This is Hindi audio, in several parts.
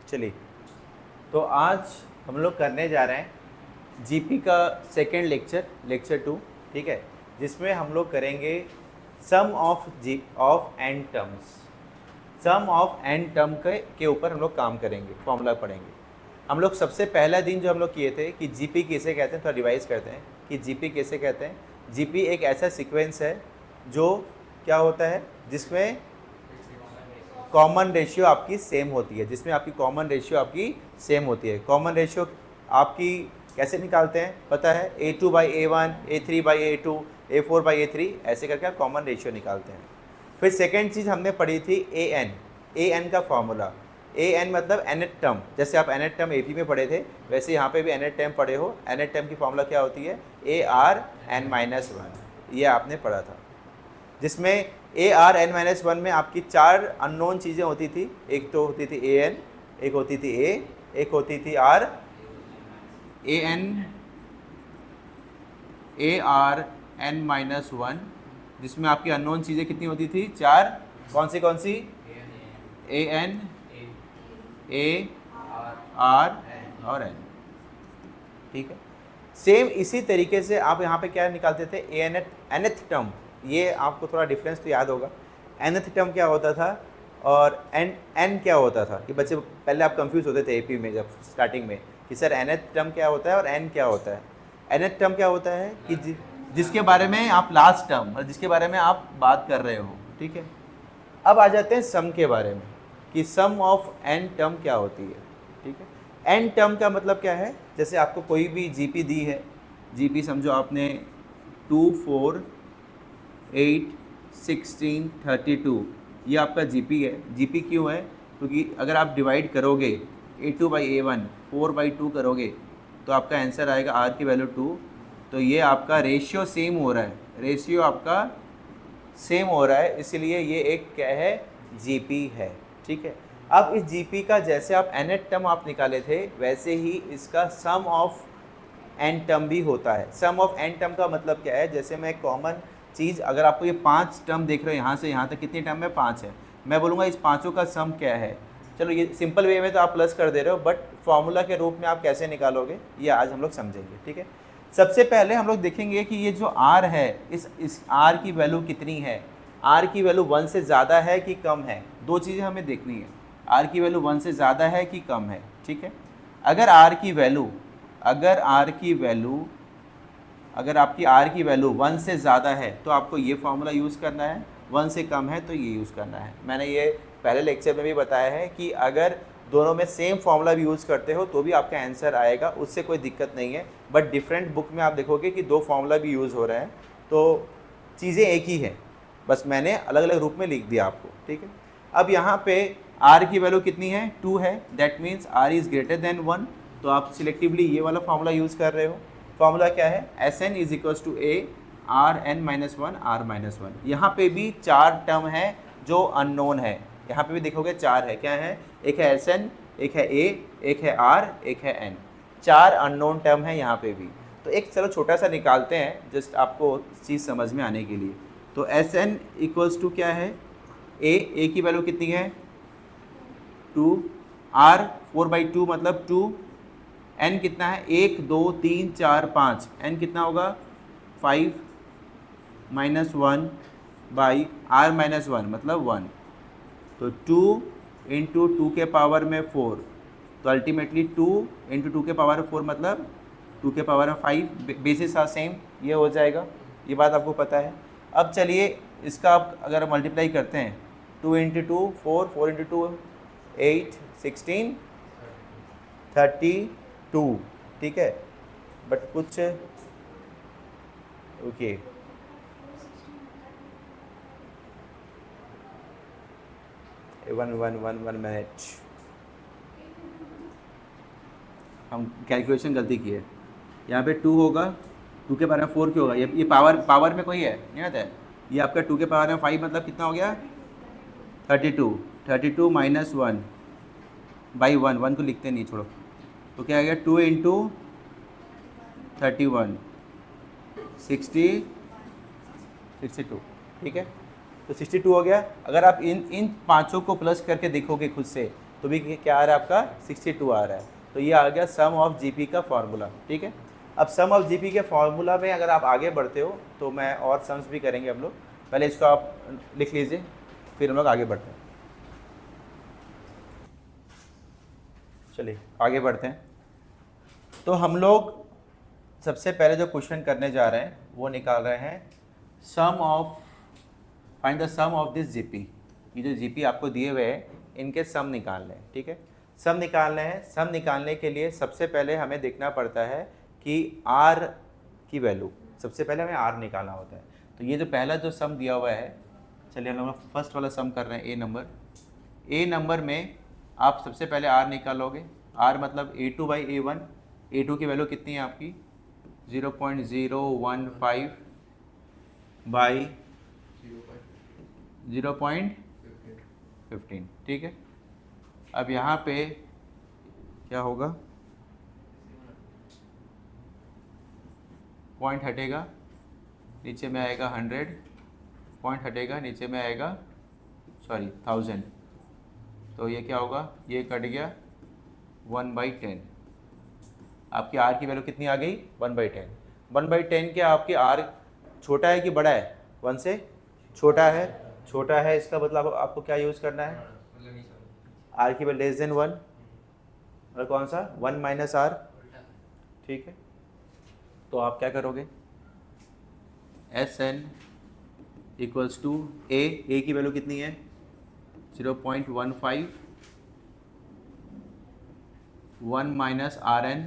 चलिए, तो आज हम लोग करने जा रहे हैं जीपी का सेकेंड लेक्चर 2, ठीक है, जिसमें हम लोग करेंगे sum of n terms. Sum of n term के ऊपर हम लोग काम करेंगे, फॉर्मूला पढ़ेंगे। हम लोग सबसे पहला दिन जो हम लोग किए थे कि जीपी कैसे कहते हैं, थोड़ा रिवाइज करते हैं कि जीपी कैसे कहते हैं। जीपी एक ऐसा सीक्वेंस है जो क्या होता है, जिसमें कॉमन रेशियो आपकी सेम होती है, कॉमन रेशियो आपकी कैसे निकालते हैं पता है, A2/A1, A3/A2, A4/A3 ऐसे करके आप कॉमन रेशियो निकालते हैं। फिर सेकेंड चीज़ हमने पढ़ी थी an का फॉर्मूला। an मतलब nth टर्म, जैसे आप nth टर्म AP में पढ़े थे वैसे यहाँ पे भी nth टर्म पढ़े हो। nth टर्म की फॉर्मूला क्या होती है, ARn-1, ये आपने पढ़ा था, जिसमें ARn-1 में आपकी 4 अननोन चीज़ें होती थी। एक तो होती थी an, एक होती थी a, एक होती थी r, ARn-1, जिसमें आपकी अननोन चीज़ें कितनी होती थी, 4। कौन सी an, a, r और n, ठीक है। सेम इसी तरीके से आप यहाँ पे क्या निकालते थे, nth टर्म। ये आपको थोड़ा डिफरेंस तो याद होगा, nth टर्म क्या होता था और n क्या होता था, कि बच्चे पहले आप कंफ्यूज होते थे एपी में जब स्टार्टिंग में कि सर nth टर्म क्या होता है और n क्या होता है। nth टर्म क्या होता है कि जिसके बारे में आप लास्ट टर्म और जिसके बारे में आप बात कर रहे हो, ठीक है। अब आ जाते हैं सम के बारे में कि सम ऑफ n टर्म क्या होती है, ठीक है। n टर्म का मतलब क्या है, जैसे आपको कोई भी जीपी दी है, जीपी समझो आपने 2, 4, 8, 16, 32, ये आपका जीपी है। जीपी क्यों है, क्योंकि अगर आप डिवाइड करोगे A2/A1 4/2 करोगे तो आपका आंसर आएगा r की वैल्यू 2। तो ये आपका रेशियो सेम हो रहा है, रेशियो आपका सेम हो रहा है, इसलिए ये एक क्या है, जीपी है, ठीक है। अब इस जीपी का जैसे आप nth टर्म आप निकाले थे वैसे ही इसका सम ऑफ n टर्म भी होता है। सम ऑफ n टर्म का मतलब क्या है, जैसे मैं कॉमन चीज़, अगर आपको ये 5 टर्म देख रहे हो, यहाँ से यहाँ तक कितनी टर्म है, 5 है। मैं बोलूँगा इस पाँचों का सम क्या है। चलो ये सिंपल वे में तो आप प्लस कर दे रहे हो, बट फॉर्मूला के रूप में आप कैसे निकालोगे ये आज हम लोग समझेंगे, ठीक है। सबसे पहले हम लोग देखेंगे कि ये जो r है, इस r की वैल्यू कितनी है। r की वैल्यू 1 से ज़्यादा है कि कम है, दो चीज़ें हमें देखनी है। r की वैल्यू 1 से ज़्यादा है कि कम है, ठीक है। अगर आपकी r की वैल्यू 1 से ज़्यादा है तो आपको ये फार्मूला यूज़ करना है, 1 से कम है तो ये यूज़ करना है। मैंने ये पहले लेक्चर में भी बताया है कि अगर दोनों में सेम फार्मूला भी यूज़ करते हो तो भी आपका आंसर आएगा, उससे कोई दिक्कत नहीं है। बट डिफरेंट बुक में आप देखोगे कि 2 फार्मूला भी यूज़ हो रहे हैं, तो चीज़ें एक ही हैं, बस मैंने अलग अलग रूप में लिख दिया आपको, ठीक है। अब यहाँ पे r की वैल्यू कितनी है, 2 है, that means r is greater than 1, तो आप सिलेक्टिवली ये वाला फार्मूला यूज़ कर रहे हो। फार्मूला क्या है, Sn is equals to a Rn-1 r-1। यहाँ पे भी 4 टर्म है जो अननोन है, यहाँ पे भी देखोगे 4 है, क्या है, एक है Sn, एक है a, एक है r, एक है n, 4 अननोन टर्म है यहाँ पे भी। तो एक चलो छोटा सा निकालते हैं जस्ट आपको चीज़ समझ में आने के लिए। तो Sn इक्वल्स टू क्या है, a की वैल्यू कितनी है, 2, r 4/2 मतलब 2, n कितना है, 1, 2, 3, 4, 5, n कितना होगा, 5 -1 बाई r-1 मतलब 1, तो 2 इंटू 2 के पावर में 4, तो अल्टीमेटली 2 इंटू 2 के पावर में 4 मतलब 2 के पावर में 5, बेसिस आर सेम, ये हो जाएगा, ये बात आपको पता है। अब चलिए इसका आप अगर मल्टीप्लाई करते हैं, 2 इंटू 2 4, 4 इंटू 2 8, 16, 32, ठीक है। बट कुछ ओके, वन मिनट, हम कैलकुलेशन गलती की है। यहाँ पे 2 होगा, 2 के पावर में 4 क्यों होगा, ये पावर में कोई है नहीं आता है, ये आपका 2 के पावर में 5 मतलब कितना हो गया, 32 माइनस 1 बाई 1 को लिखते नहीं, छोड़ो, तो क्या आ गया, 2 इंटू 31 62, ठीक है। तो 62 हो गया। अगर आप इन पाँचों को प्लस करके देखोगे खुद से तो भी क्या आ रहा है आपका 62 आ रहा है। तो ये आ गया सम ऑफ जीपी का फार्मूला। ठीक है, अब सम ऑफ जीपी के फार्मूला में अगर आप आगे बढ़ते हो तो मैं और सम्स भी करेंगे हम लोग, पहले इसको आप लिख लीजिए फिर हम लोग आगे बढ़ते हैं। चलिए आगे बढ़ते हैं। तो हम लोग सबसे पहले जो क्वेश्चन करने जा रहे हैं वो निकाल रहे हैं sum of, find the sum of this GP. ये जो जीपी आपको दिए हुए हैं इनके सम निकालने हैं। ठीक है, सम निकालने हैं। सम निकालने के लिए सबसे पहले हमें देखना पड़ता है कि आर की वैल्यू, सबसे पहले हमें आर निकालना होता है। तो ये जो पहला जो सम दिया हुआ है, चलिए हम लोग फर्स्ट वाला सम कर रहे हैं। ए नंबर में आप सबसे पहले आर निकालोगे। आर मतलब A2 बाई A1। A2 की वैल्यू कितनी है आपकी 0.015 बाई 0.15। ठीक है, अब यहाँ पे क्या होगा, पॉइंट हटेगा नीचे में आएगा 100, पॉइंट हटेगा नीचे में आएगा 1000। तो ये क्या होगा, ये कट गया 1/10। आपकी आर की वैल्यू कितनी आ गई 1/10। 1/10 के आपकी आर छोटा है कि बड़ा है, 1 से छोटा है। छोटा है इसका मतलब आपको क्या यूज़ करना है, आर की वैल्यू लेस देन 1, और कौन सा 1 माइनस आर। ठीक है, तो आप क्या करोगे, Sn इक्वल्स टू ए की वैल्यू कितनी है 0.15, 1 माइनस Rn,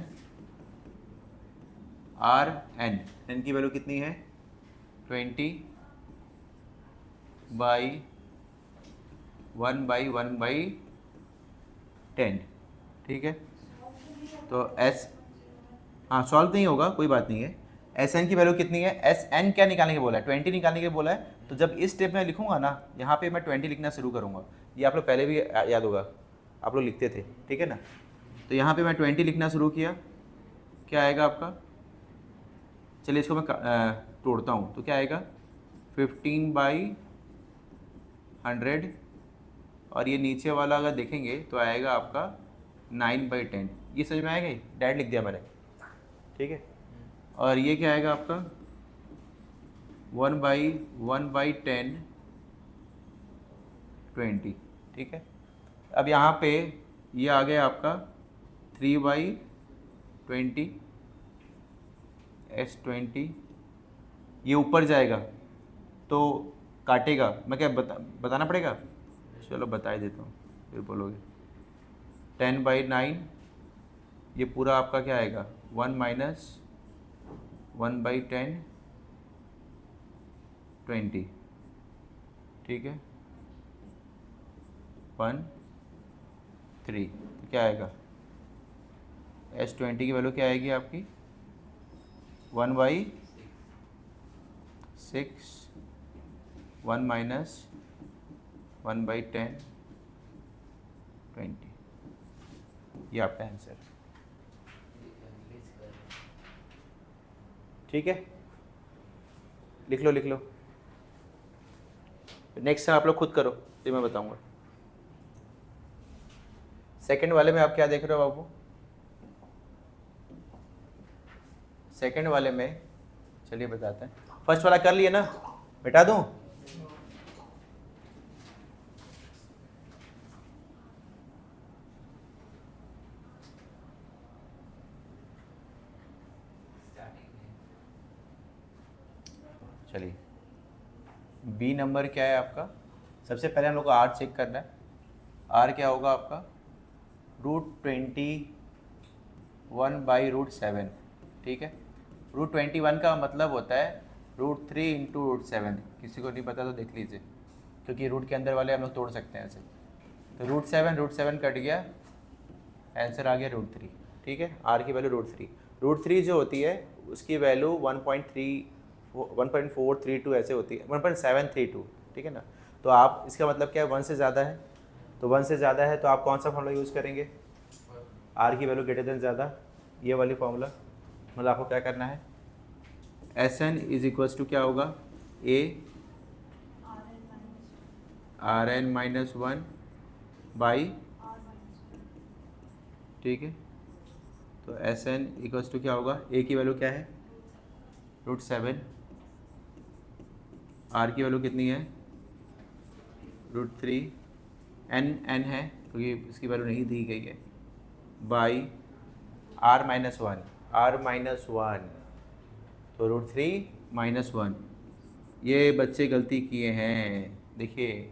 Rn की वैल्यू कितनी है 20 बाई 1/10। ठीक है, तो एस, हाँ सॉल्व नहीं होगा कोई बात नहीं है। एस एन की वैल्यू कितनी है, एस एन क्या निकालने के बोला है 20 निकालने के बोला है। तो जब इस स्टेप में लिखूंगा ना, यहाँ पे मैं 20 लिखना शुरू करूँगा। ये आप लोग पहले भी याद होगा, आप लोग लिखते थे। ठीक है ना, तो यहाँ पे मैं 20 लिखना शुरू किया, क्या आएगा आपका, चलिए इसको मैं तोड़ता हूँ। तो क्या आएगा 15/100, और ये नीचे वाला अगर देखेंगे तो आएगा आपका 9/10। ये समझ में आएगा, डायरेक्ट लिख दिया मैंने। ठीक है, और ये क्या आएगा आपका 1/10 20। ठीक है, अब यहाँ पे ये आ गया आपका 3/20 S20। ये ऊपर जाएगा तो काटेगा, मैं क्या बताना पड़ेगा, चलो बता ही देता हूँ फिर बोलोगे। 10/9, ये पूरा आपका क्या आएगा 1 माइनस 1/10 20। ठीक है, 1 3, तो क्या आएगा S20 की वैल्यू क्या आएगी आपकी 1/6, 1 माइनस 1/10 20। ये आपका आंसर। ठीक है, लिख लो लिख लो। नेक्स्ट आप लोग खुद करो, ये मैं बताऊंगा। सेकंड वाले में आप क्या देख रहे हो बाबू, सेकंड वाले में चलिए बताते हैं। फर्स्ट वाला कर लिए ना, मिटा दूं, चलिए। बी नंबर क्या है आपका, सबसे पहले हम लोग को आर चेक करना है। आर क्या होगा आपका √21/√7। ठीक है, √21 का मतलब होता है √3 × √7। किसी को नहीं पता तो देख लीजिए, क्योंकि रूट के अंदर वाले हम लोग तोड़ सकते हैं ऐसे। तो √7 कट गया, आंसर आ गया √3। ठीक है, आर की वैल्यू √3 जो होती है उसकी वैल्यू 1.432 ऐसे होती है, 1.732। ठीक है ना, तो आप इसका मतलब क्या है 1 से ज़्यादा है, तो 1 से ज़्यादा है तो आप कौन सा फॉर्मूला यूज़ करेंगे, आर की वैल्यू ग्रेटर देन ज़्यादा, ये वाली फॉर्मूला। मतलब आपको क्या करना है, Sn इज इक्वल्स टू क्या होगा A Rn -1 बाई ठीक है। तो एस एन इक्वल्स टू क्या होगा, ए की वैल्यू क्या है √7, आर की वैल्यू कितनी है √3, एन है क्योंकि इसकी वैल्यू नहीं दी गई है, बाई r-1, r-1 तो √3 - 1। ये बच्चे गलती किए हैं, देखिए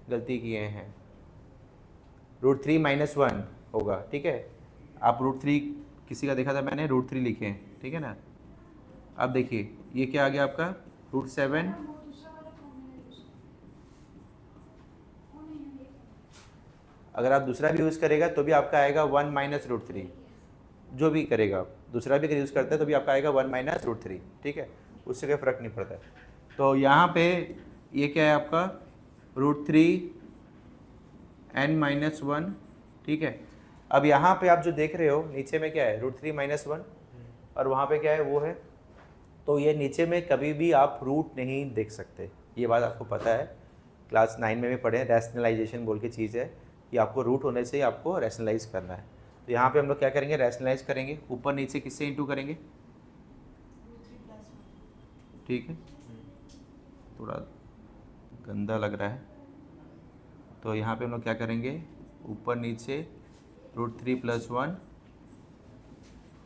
गलती किए हैं, √3 - 1 होगा, ठीक है। आप √3 किसी का देखा था मैंने, √3 लिखे हैं, ठीक है ना। अब देखिए ये क्या आ गया आपका √7, अगर आप दूसरा भी यूज़ करेगा तो भी आपका आएगा 1 - √3, जो भी करेगा आप दूसरा भी अगर यूज़ करते हैं तो भी आपका आएगा 1 - √3, ठीक है, उससे कोई फ़र्क नहीं पड़ता है। तो यहाँ पे ये क्या है आपका √3n-1, ठीक है। अब यहाँ पे आप जो देख रहे हो नीचे में क्या है √3 - 1 और वहाँ पे क्या है वो है, तो ये नीचे में कभी भी आप रूट नहीं देख सकते, ये बात आपको पता है, क्लास 9 में भी पढ़े, रैशनलाइजेशन बोल के चीज़ है कि आपको रूट होने से ही आपको रैशनलाइज करना है। तो यहाँ पे हम लोग क्या करेंगे, रैशनलाइज करेंगे, ऊपर नीचे किससे इंटू करेंगे, ठीक है, थोड़ा गंदा लग रहा है, तो यहाँ पे हम लोग क्या करेंगे, ऊपर नीचे √3 + 1,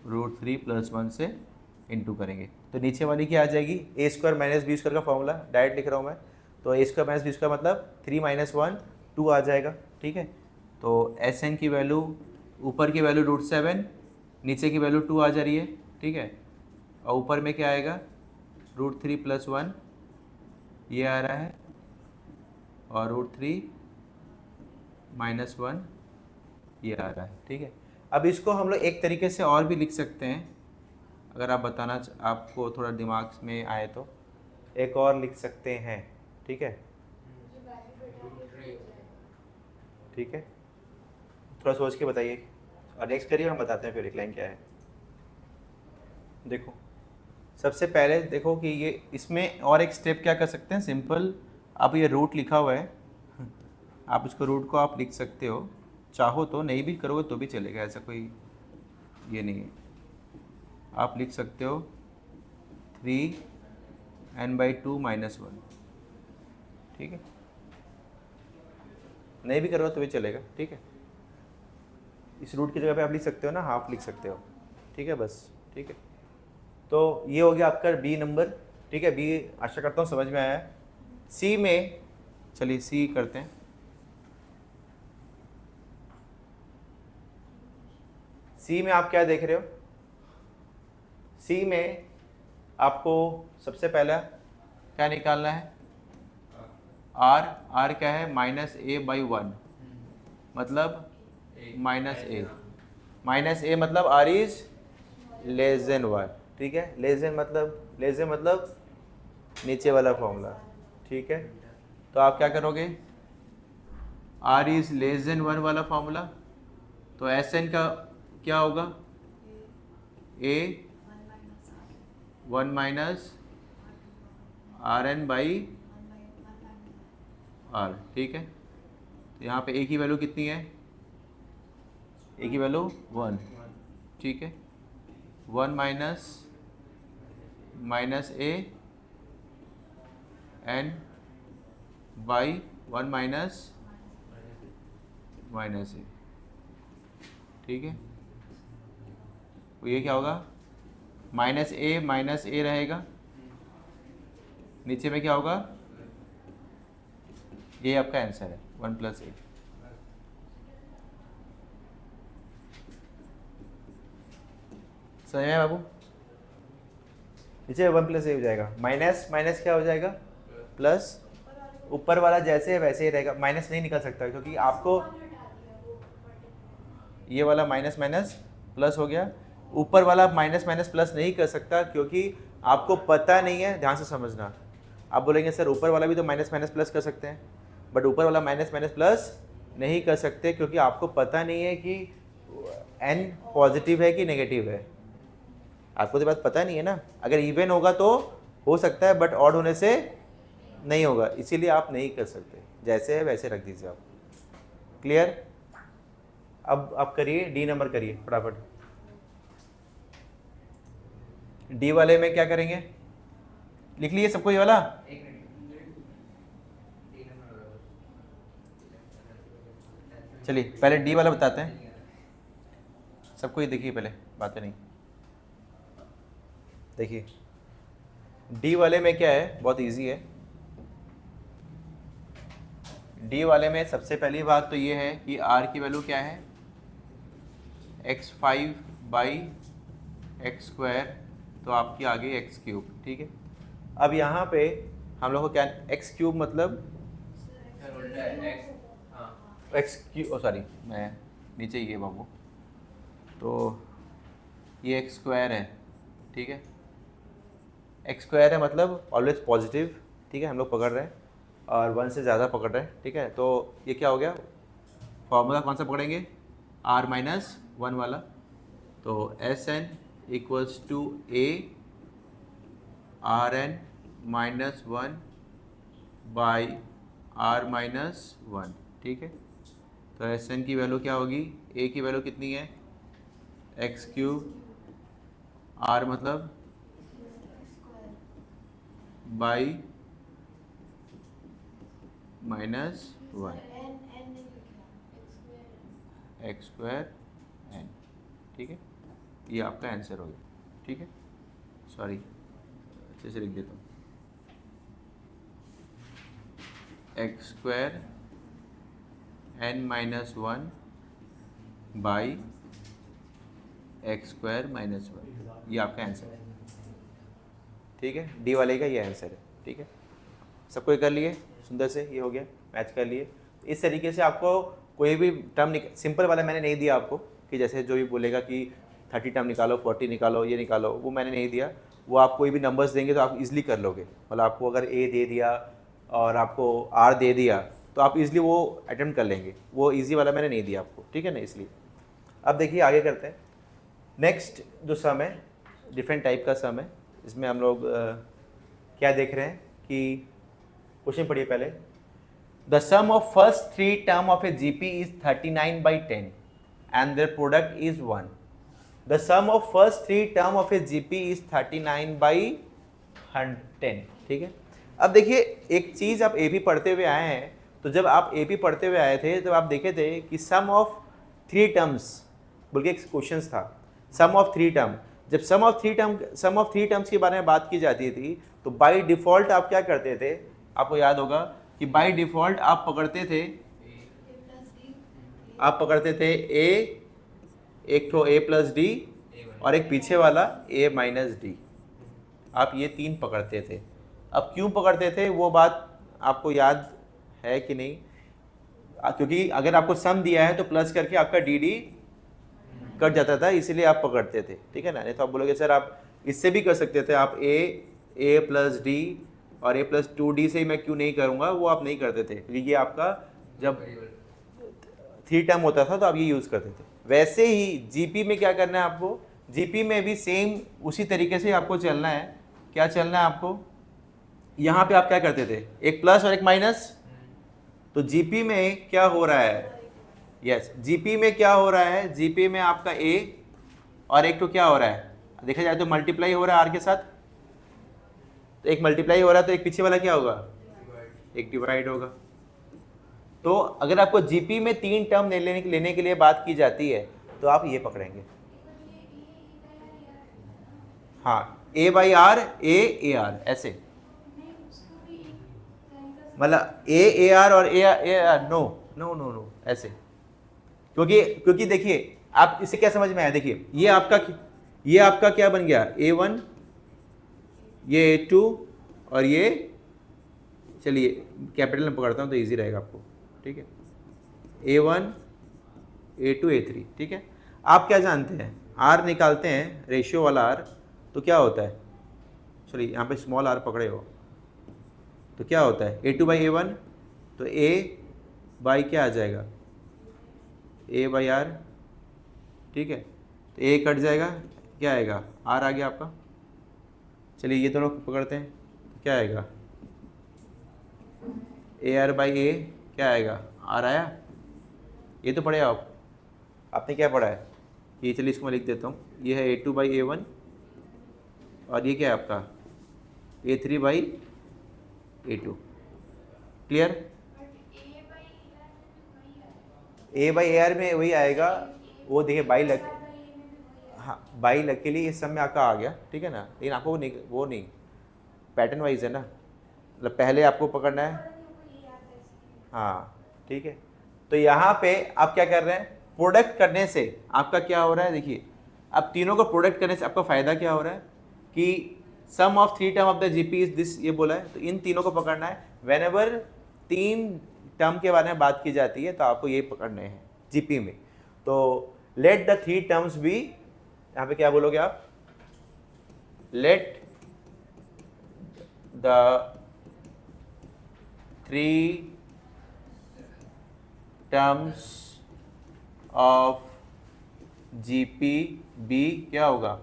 √3 + 1 से इंटू करेंगे, तो नीचे वाली क्या आ जाएगी, a² - b² का फॉर्मूला डायरेक्ट लिख रहा हूँ मैं, तो a² - b² मतलब 3 - 1 2 आ जाएगा, ठीक है। तो एस एन की वैल्यू, ऊपर की वैल्यू √7, नीचे की वैल्यू 2 आ जा रही है, ठीक है, और ऊपर में क्या आएगा √3 + 1 ये आ रहा है, और √3 - 1 ये आ रहा है, ठीक है। अब इसको हम लोग एक तरीके से और भी लिख सकते हैं, अगर आप बताना आपको थोड़ा दिमाग में आए तो एक और लिख सकते हैं, ठीक है, ठीक है, थोड़ा सोच के बताइए और नेक्स्ट करिए, हम बताते हैं फिर एक लाइन क्या है। देखो सबसे पहले देखो कि ये इसमें और एक स्टेप क्या कर सकते हैं, सिंपल, आप ये रूट लिखा हुआ है, आप इसको रूट को आप लिख सकते हो, चाहो तो, नहीं भी करोगे तो भी चलेगा, ऐसा कोई ये नहीं है, आप लिख सकते हो 3n/2 - 1, ठीक है, नहीं भी करोगे तो भी चलेगा, ठीक है। इस रूट की जगह पे आप लिख सकते हो ना, हाफ लिख सकते हो, ठीक है, बस, ठीक है। तो ये हो गया आपका बी नंबर, ठीक है, बी आशा करता हूँ समझ में आया है। सी में चलिए सी करते हैं, सी में आप क्या देख रहे हो, सी में आपको सबसे पहला क्या निकालना है, आर, आर क्या है -a/1 मतलब -a मतलब r इज <1, ठीक है, लेस देन मतलब नीचे वाला फॉर्मूला, ठीक है। तो आप क्या करोगे, r इज <1 वाला फॉर्मूला, तो एस एन का क्या होगा, a 1 - rn/r, ठीक है। तो यहाँ पे a की वैल्यू कितनी है, a की वैल्यू 1, ठीक है, 1 - -a n/1 - -a, ठीक है। तो ये क्या होगा, -a रहेगा, नीचे में क्या होगा, ये आपका आंसर है 1 + a, समझ में बाबू, नीचे 1 + a हो जाएगा, माइनस क्या हो जाएगा, प्लस, ऊपर वाला जैसे है वैसे ही रहेगा, माइनस नहीं निकल सकता क्योंकि आपको ये वाला माइनस प्लस हो गया, ऊपर वाला माइनस प्लस नहीं कर सकता क्योंकि आपको पता नहीं है, ध्यान से समझना, आप बोलेंगे सर ऊपर वाला भी तो माइनस प्लस कर सकते हैं, बट ऊपर वाला माइनस प्लस नहीं कर सकते क्योंकि आपको पता नहीं है कि n पॉजिटिव है कि नेगेटिव है, आपको तो बात पता नहीं है ना, अगर इवन होगा तो हो सकता है बट ऑड होने से नहीं होगा, इसीलिए आप नहीं कर सकते, जैसे है वैसे रख दीजिए आप, क्लियर। अब आप करिए डी नंबर करिए फटाफट। डी वाले में क्या करेंगे, लिख लिए सबको ये वाला। चलिए पहले डी वाला बताते हैं सबको, ये देखिए पहले, बातें नहीं देखिए। डी वाले में क्या है, बहुत इजी है। डी वाले में सबसे पहली बात तो ये है कि आर की वैल्यू क्या है, x5/x², तो आपकी आ गई x3, ठीक है। अब यहाँ पे हम लोग को क्या, x3 मतलब x3, सॉरी मैं नीचे ही है बाबू, तो ये x² है, ठीक है। x² है मतलब ऑलवेज पॉजिटिव, ठीक है, हम लोग पकड़ रहे हैं और 1 से ज़्यादा पकड़ रहे हैं, ठीक है। तो ये क्या हो गया, फॉर्मूला कौन सा पकड़ेंगे, r-1 वाला, तो Sn equals to a Rn-1 by r-1, ठीक है। तो Sn की वैल्यू क्या होगी, a की वैल्यू कितनी है, x3, r मतलब बाई -1 x² n, ठीक है। ये आपका आंसर हो गया, ठीक है। सॉरी अच्छे से लिख देता हूँ, x² n-1 बाई x² -1, ये आपका आंसर है, ठीक है। डी वाले का ये आंसर है, ठीक है। सबको ये कर लिए सुंदर से, ये हो गया, मैच कर लिए। इस तरीके से आपको कोई भी टर्म सिंपल वाला मैंने नहीं दिया आपको कि जैसे जो भी बोलेगा कि 30 टर्म निकालो, 40 निकालो, ये निकालो, वो मैंने नहीं दिया। वो आप कोई भी नंबर्स देंगे तो आप इजीली कर लोगे। मतलब आपको अगर ए दे दिया और आपको आर दे दिया तो आप इजीली वो अटेम्प्ट कर लेंगे। वो इजी वाला मैंने नहीं दिया आपको, ठीक है ना, इसलिए। अब देखिए आगे करते हैं। नेक्स्ट जो सम है, डिफरेंट टाइप का सम है। इसमें हम लोग क्या देख रहे हैं कि क्वेश्चन पढ़िए पहले। The sum of first 3 term of a GP is 39/10 and their product is 1. The sum of first 3 term of a GP is 39/10, ठीक है। अब देखिए एक चीज़, आप AP पढ़ते हुए आए हैं, तो जब आप AP पढ़ते हुए आए थे तो आप देखे थे कि सम ऑफ 3 टर्म्स बोल के एक क्वेश्चन था, सम ऑफ 3 टर्म। जब सम ऑफ 3 टर्म्स के बारे में बात की जाती थी तो बाय डिफ़ॉल्ट आप क्या करते थे, आपको याद होगा कि बाय डिफ़ॉल्ट आप पकड़ते थे एक तो a प्लस डी और एक पीछे वाला a माइनस डी, आप ये 3 पकड़ते थे। अब क्यों पकड़ते थे वो बात आपको याद है कि नहीं, क्योंकि अगर आपको सम दिया है तो प्लस करके आपका डी डी कट जाता था, इसीलिए आप पकड़ते थे, ठीक है ना। नहीं तो आप बोलोगे सर आप इससे भी कर सकते थे, आप a प्लस डी और a प्लस 2d से ही मैं क्यों नहीं करूँगा, वो आप नहीं करते थे, क्योंकि ये आपका जब 3 टर्म होता था तो आप ये यूज़ करते थे। वैसे ही जीपी में क्या करना है आपको, जीपी में भी सेम उसी तरीके से आपको चलना है। क्या चलना है आपको, यहाँ पे आप क्या करते थे, एक प्लस और एक माइनस, तो जीपी में क्या हो रहा है, यस जीपी में क्या हो रहा है, जीपी में आपका a और एक तो क्या हो रहा है, देखा जाए तो मल्टीप्लाई हो रहा है r के साथ, तो एक मल्टीप्लाई हो रहा है तो एक पीछे वाला क्या होगा, एक डिवाइड होगा। तो अगर आपको जीपी में 3 टर्म लेने के लिए बात की जाती है तो आप ये पकड़ेंगे, हाँ a/r a/ar ऐसे, मतलब a/ar और a/ar नो ऐसे, क्योंकि देखिए आप इसे क्या समझ में आया, देखिए ये आपका क्या बन गया, a1, ये a2 और ये, चलिए कैपिटल में पकड़ता हूँ तो इजी रहेगा आपको, ठीक है, a1 a2 a3, ठीक है। आप क्या जानते हैं, r निकालते हैं रेशियो वाला r, तो क्या होता है, चलिए यहाँ पे स्मॉल r पकड़े हो तो क्या होता है, a2/a1, तो a बाई क्या आ जाएगा, a/r, ठीक है। तो a कट जाएगा, क्या आएगा, r आ गया आपका। चलिए ये दोनों पकड़ते हैं तो क्या आएगा, ar/a क्या आएगा, r आया, ये तो पढ़े आप, आपने क्या पढ़ा है कि चलिए इसको मैं लिख देता हूँ, ये है A2/A1 और ये क्या है आपका A3/A2। क्लियर? A/AR में वही आएगा, वो देखिए बाई लग, हाँ बाई लग के लिए इस सब में आपका आ गया, ठीक है ना, लेकिन आपको वो नहीं पैटर्न वाइज है ना, मतलब पहले आपको पकड़ना है। हाँ ठीक है, तो यहाँ पे आप क्या कर रहे हैं, प्रोडक्ट करने से आपका क्या हो रहा है, देखिए अब तीनों को प्रोडक्ट करने से आपका फ़ायदा क्या हो रहा है कि sum of 3 term of the GP is this, ये बोला है, तो इन तीनों को पकड़ना है। व्हेनेवर 3 टर्म के बारे में बात की जाती है तो आपको ये पकड़ने हैं जीपी में। तो लेट द 3 टर्म्स बी, यहाँ पे क्या बोलोगे आप, let the 3 terms of GP be, क्या होगा,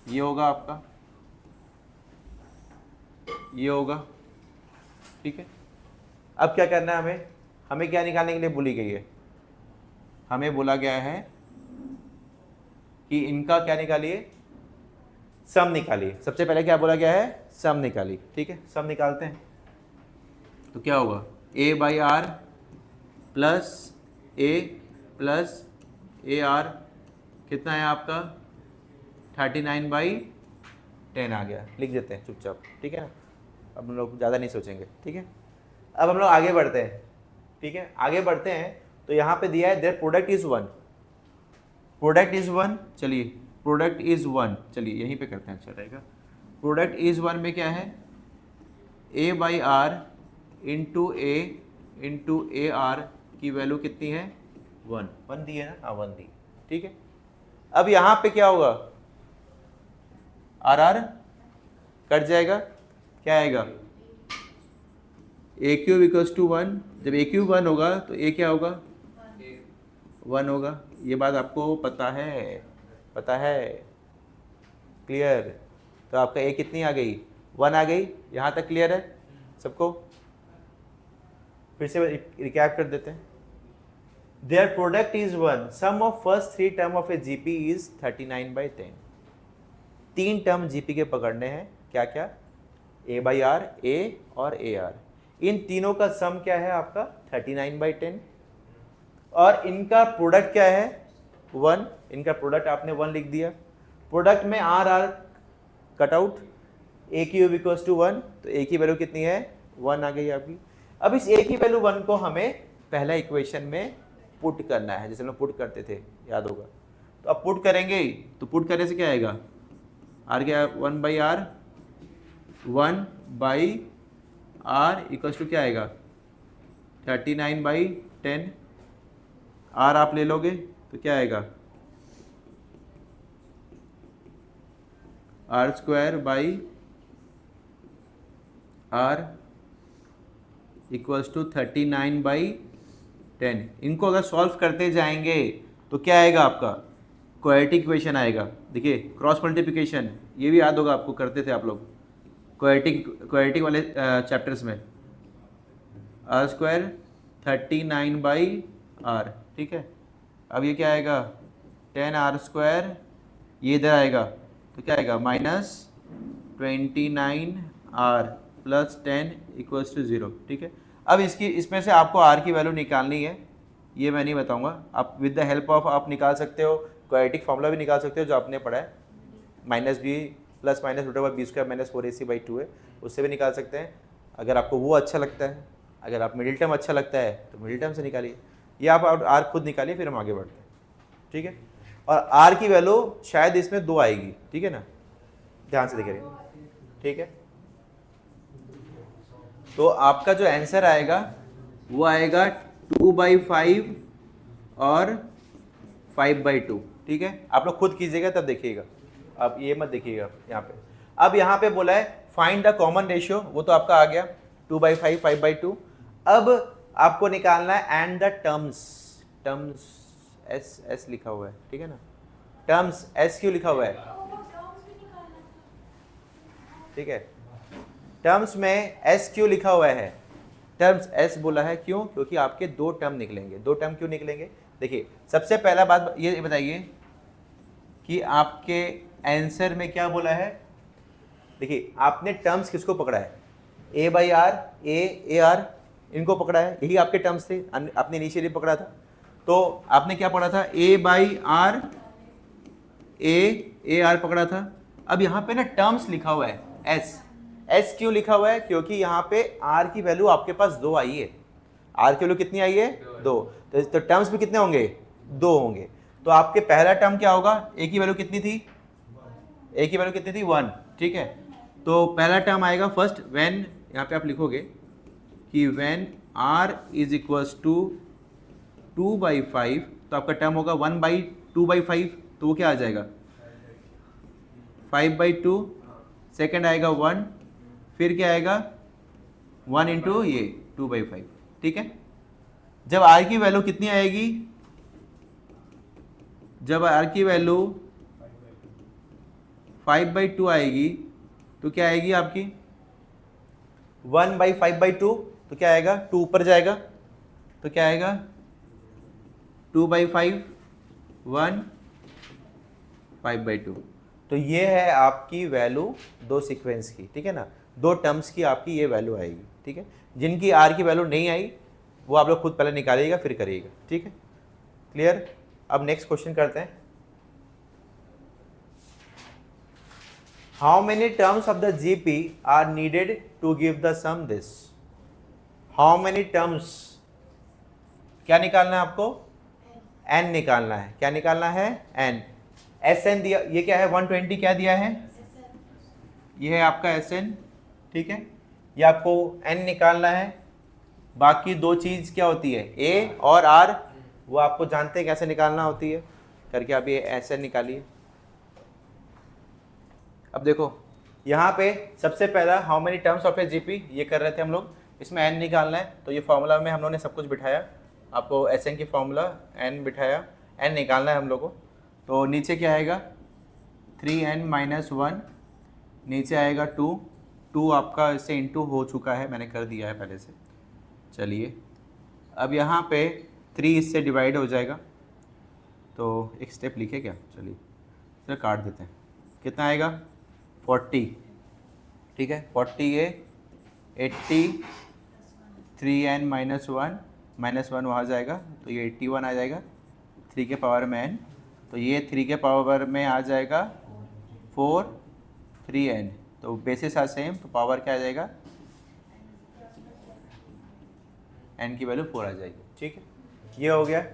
ये होगा आपका, ये होगा, ठीक है। अब क्या करना है हमें, हमें क्या निकालने के लिए बोली गई है, हमें बोला गया है कि इनका क्या निकालिए, सम निकालिए। सबसे पहले क्या बोला गया है, सम निकालिए, ठीक है। सम निकालते हैं तो क्या होगा, A/R plus A plus AR कितना है आपका 39/10 आ गया, लिख देते हैं चुपचाप, ठीक है ना। अब हम लोग ज़्यादा नहीं सोचेंगे, ठीक है। अब हम लोग आगे बढ़ते हैं, ठीक है, आगे बढ़ते हैं। तो यहाँ पे दिया है there product is 1, product is 1, चलिए प्रोडक्ट इज 1, चलिए यहीं पे करते हैं, अच्छा रहेगा। प्रोडक्ट इज 1 में क्या है, A/R into A into AR की वैल्यू कितनी है 1, 1 दी है ना, हाँ 1 दी, ठीक है। अब यहाँ पे क्या होगा, RR कट जाएगा, क्या आएगा AQ इक्वल्स टू 1, जब AQ 1 होगा तो A क्या होगा 1 होगा, ये बात आपको पता है, पता है, क्लियर। तो आपका A कितनी आ गई 1 आ गई, यहाँ तक क्लियर है सबको। फिर से रिकैप कर देते हैं, their product is 1, sum of first 3 term of a GP is 39/10। 3 term GP के पकड़ने हैं, क्या क्या, A/R, A और AR, इन तीनों का सम क्या है आपका 39/10 और इनका प्रोडक्ट क्या है 1, इनका प्रोडक्ट आपने 1 लिख दिया। प्रोडक्ट में RR cut out, A cube equals to 1, तो A की वैल्यू कितनी है 1 आ गई आपकी। अब इस A की वैल्यू 1 को हमें पहला इक्वेशन में पुट करना है, जैसे हम लोग पुट करते थे, याद होगा। तो अब पुट करेंगे, तो पुट करने से क्या आएगा, R क्या 1/R, 1/R इक्वल्स टू क्या आएगा 39/10, R आप ले लोगे तो क्या आएगा R² इक्वल्स टू 39/10। इनको अगर सॉल्व करते जाएंगे तो क्या आएगा आपका क्वाड्रेटिक इक्वेशन आएगा। देखिए क्रॉस मल्टीप्लिकेशन ये भी याद होगा आपको, करते थे आप लोग क्वाड्रेटिक वाले चैप्टर्स में, R² 39/R, ठीक है। अब ये क्या आएगा 10R², ये इधर आएगा तो क्या आएगा -29R प्लस 10 इक्वल्स टू 0, ठीक है। अब इसमें से आपको R की वैल्यू निकालनी है, ये मैं नहीं बताऊंगा, आप विद द हेल्प ऑफ आप निकाल सकते हो, क्वाड्रेटिक फॉर्मूला भी निकाल सकते हो जो आपने पढ़ा है, -b plus minus √b² - 4ac/2 है, उससे भी निकाल सकते हैं। अगर आपको वो अच्छा लगता है, अगर आप मिडिल टर्म अच्छा लगता है तो मिडिल टर्म से निकालिए, या आप R खुद निकालिए, फिर हम आगे बढ़ते हैं, ठीक है। और R की वैल्यू शायद इसमें 2 आएगी, ठीक है ना, ध्यान से देखिए, ठीक है। तो आपका जो आंसर आएगा वो आएगा 2/5 और 5/2, ठीक है। आप लोग खुद कीजिएगा तब देखिएगा, आप ये मत देखिएगा यहाँ पे। अब यहाँ पे बोला है फाइंड द कॉमन रेशियो, वो तो आपका आ गया 2/5 5/2। अब आपको निकालना है एंड द टर्म्स एस लिखा हुआ है, ठीक है ना, टर्म्स एस क्यों लिखा हुआ है, ठीक है। टर्म्स में एस क्यों लिखा हुआ है, टर्म्स एस बोला है क्यों, क्योंकि आपके 2 टर्म निकलेंगे। 2 टर्म क्यों निकलेंगे, देखिए सबसे पहला बात ये बताइए कि आपके आंसर में क्या बोला है। देखिए आपने टर्म्स किसको पकड़ा है, ए बाई आर, ए आर, इनको पकड़ा है, यही आपके टर्म्स थे, आपने इनिशियली पकड़ा था। तो आपने क्या पढ़ा था, ए बाई आर, ए आर पकड़ा था। अब यहाँ पे ना टर्म्स लिखा हुआ है एस, एस क्यों लिखा हुआ है, क्योंकि यहाँ पे आर की वैल्यू आपके पास 2 आई है, आर की वैल्यू कितनी आई है 2, तो टर्म्स भी कितने होंगे 2 होंगे। तो आपके पहला टर्म क्या होगा, ए की वैल्यू कितनी थी, ए की वैल्यू कितनी थी 1, ठीक है। तो पहला टर्म आएगा फर्स्ट व्हेन, यहाँ पे आप लिखोगे कि when r is equals to 2/5, तो आपका टर्म होगा 1/2/5, तो वो क्या आ जाएगा 5/2, सेकेंड आएगा 1, फिर क्या आएगा 1 इंटू ये 2/5, ठीक है। जब आर की वैल्यू कितनी आएगी, जब आर की वैल्यू 5/2 आएगी तो क्या आएगी आपकी 1/5/2, तो क्या आएगा 2 ऊपर जाएगा, तो क्या आएगा 2/5, 1, 5/2। तो ये है आपकी वैल्यू 2 सीक्वेंस की, ठीक है ना, 2 टर्म्स की आपकी ये वैल्यू आएगी, ठीक है। जिनकी आर की वैल्यू नहीं आई वो आप लोग खुद पहले निकालिएगा फिर करिएगा, ठीक है, क्लियर। अब नेक्स्ट क्वेश्चन करते हैं। How many terms of the GP are needed to give the sum this. How many terms, क्या निकालना है आपको, n निकालना है, क्या निकालना है n, Sn दिया, ये क्या है 120 क्या दिया है, ये है आपका Sn, ठीक है। ये आपको n निकालना है, बाकी 2 चीज़ क्या होती है a और r, वो आपको जानते हैं कैसे निकालना होती है, करके आप ये Sn निकालिए। अब देखो यहाँ पे सबसे पहला how many terms of a GP ये कर रहे थे हम लोग, इसमें n निकालना है, तो ये फॉर्मूला में हम लोगों ने सब कुछ बिठाया, आपको Sn की फॉर्मूला n बिठाया, n निकालना है हम लोग को। तो नीचे क्या आएगा 3n-1, नीचे आएगा 2 आपका इससे इंटू हो चुका है, मैंने कर दिया है पहले से। चलिए अब यहाँ पे 3 इससे डिवाइड हो जाएगा, तो एक स्टेप लिखे क्या, चलिए इसे काट देते हैं, कितना आएगा 40, ठीक है, 40 ये 80, 3n-1, -1 वहाँ जाएगा, तो ये 81 आ जाएगा 3 के पावर में n, तो ये 3 के पावर में आ जाएगा 4, 3n, तो बेसिस आर सेम, तो पावर क्या आ जाएगा n की वैल्यू 4 आ जाएगी, ठीक है। ये हो गया।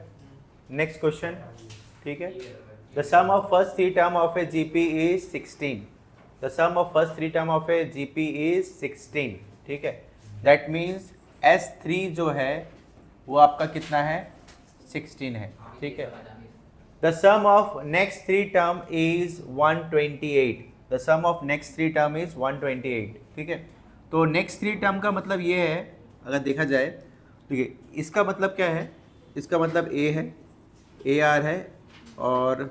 नेक्स्ट क्वेश्चन, ठीक है। The sum of first 3 term of a GP is 16, the sum of first 3 term of a GP is 16, ठीक है। दैट मीन्स S3 जो है वो आपका कितना है 16 है, ठीक है। The sum of next 3 term is 128, the sum of next 3 term is 128, ठीक है। तो नेक्स्ट 3 टर्म का मतलब ये है, अगर देखा जाए, ठीक है, इसका मतलब क्या है, इसका मतलब a है, AR है और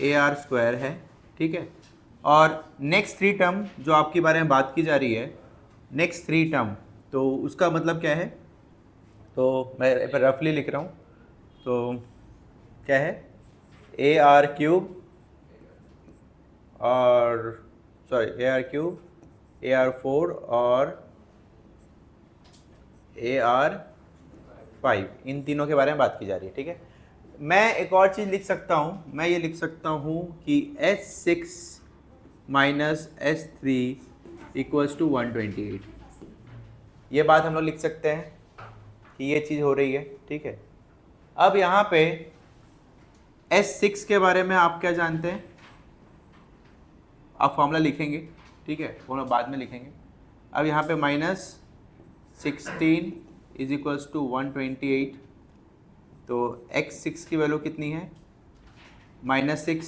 AR स्क्वायर है, ठीक है। और नेक्स्ट 3 टर्म जो आपके बारे में बात की जा रही है, नेक्स्ट 3 टर्म, तो उसका मतलब क्या है, तो मैं रफली लिख रहा हूँ, तो क्या है AR³ और सॉरी AR³ AR4 और AR5, इन तीनों के बारे में बात की जा रही है, ठीक है। मैं एक और चीज़ लिख सकता हूँ, मैं ये लिख सकता हूँ कि S6 minus S3 equals to 128, ये बात हम लोग लिख सकते हैं कि ये चीज़ हो रही है, ठीक है। अब यहाँ पे S6 के बारे में आप क्या जानते हैं, आप फॉर्मूला लिखेंगे, ठीक है, फॉर्मूला बाद में लिखेंगे। अब यहाँ पे -16 इज इक्वल्स टू 128, तो x6 की वैल्यू कितनी है -6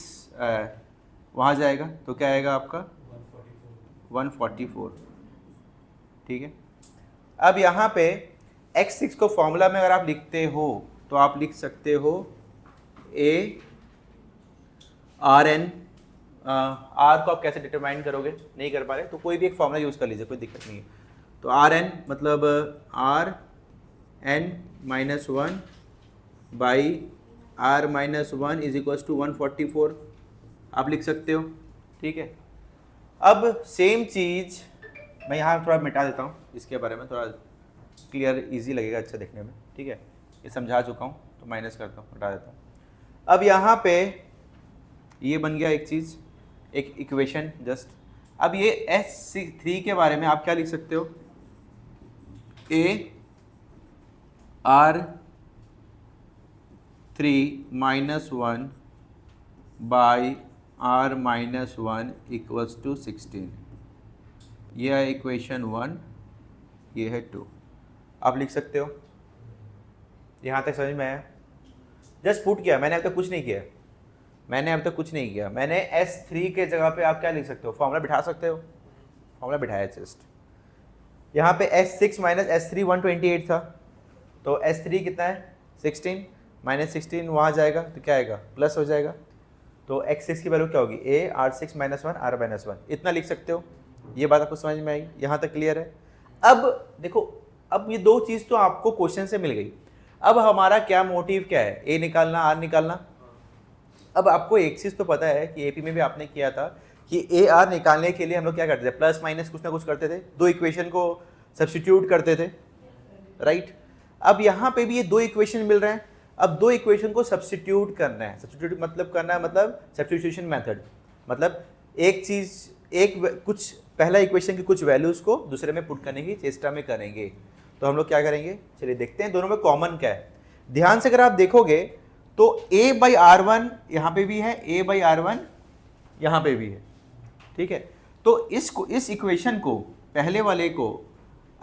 वहाँ जाएगा, तो क्या आएगा आपका 144, ठीक है। अब यहाँ पे x6 को फॉर्मूला में अगर आप लिखते हो तो आप लिख सकते हो ARn, R को आप कैसे डिटरमाइन करोगे, नहीं कर पा रहे तो कोई भी एक फॉर्मूला यूज़ कर लीजिए, कोई दिक्कत नहीं है। तो Rn मतलब Rn -1 by are minus 1 is equal to 144 आप लिख सकते हो, ठीक है। अब सेम चीज़ मैं यहाँ थोड़ा मिटा देता हूँ, इसके बारे में थोड़ा क्लियर इजी लगेगा अच्छा देखने में, ठीक है। ये समझा चुका हूँ तो माइनस करता हूँ, हटा देता हूँ। अब यहाँ पे ये बन गया एक चीज़, एक इक्वेशन जस्ट। अब ये S3 के बारे में आप क्या लिख सकते हो, a r 3 minus 1 by are minus 1 equals to 16। ये है इक्वेशन 1, ये है 2। आप लिख सकते हो। यहाँ तक समझ में आया? जस्ट पुट किया मैंने, अब तक कुछ नहीं किया, मैंने S3 के जगह पे आप क्या लिख सकते हो, फॉर्मूला बिठा सकते हो, फॉर्मूला बिठाया जस्ट। यहाँ पे S6 माइनस S3 128 था, तो S3 कितना है 16, माइनस 16 वहाँ जाएगा तो क्या आएगा, प्लस हो जाएगा। तो X6 की वैल्यू क्या होगी, A R6 minus 1 R minus 1, इतना लिख सकते हो। ये बात आपको समझ में आई? यहाँ तक क्लियर है? अब देखो, अब ये दो चीज़ तो आपको क्वेश्चन से मिल गई। अब हमारा क्या मोटिव क्या है, A निकालना, R निकालना। अब आपको एक चीज़ तो पता है कि एपी में भी आपने किया था कि ए आर निकालने के लिए हम लोग क्या करते थे, प्लस माइनस कुछ ना कुछ करते थे, दो इक्वेशन को सब्स्टिट्यूट करते थे, राइट। अब यहाँ पे भी ये दो इक्वेशन मिल रहे हैं, अब दो इक्वेशन को सब्स्टिट्यूट करना है। सब्स्टिट्यूट मतलब करना है, मतलब सब्स्टिट्यूशन मेथड, मतलब एक चीज़, एक कुछ पहला इक्वेशन की कुछ वैल्यूज़ को दूसरे में पुट करने की चेष्टा में करेंगे। तो हम लोग क्या करेंगे, चलिए देखते हैं दोनों में कॉमन क्या है। ध्यान से अगर आप देखोगे तो a बाई आर वन यहाँ पे भी है, a बाई आर वन यहाँ पे भी है, ठीक है। तो इस इक्वेशन को, पहले वाले को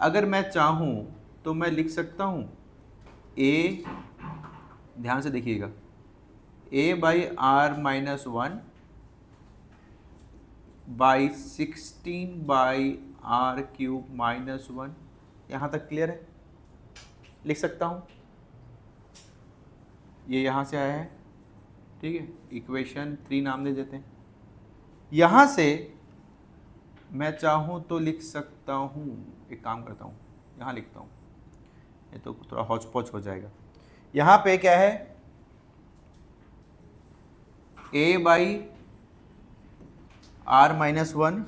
अगर मैं चाहूँ तो मैं लिख सकता हूँ a, ध्यान से देखिएगा, a by are minus 1 by 16 by r cube minus 1। यहाँ तक क्लियर है? लिख सकता हूँ, ये यहाँ से आया है, ठीक है। इक्वेशन 3 नाम दे देते हैं। यहाँ से मैं चाहूँ तो लिख सकता हूँ, एक काम करता हूँ, यहाँ लिखता हूँ, ये तो थोड़ा हौच पौच हो जाएगा। यहाँ पे क्या है, a बाई आर माइनस 1।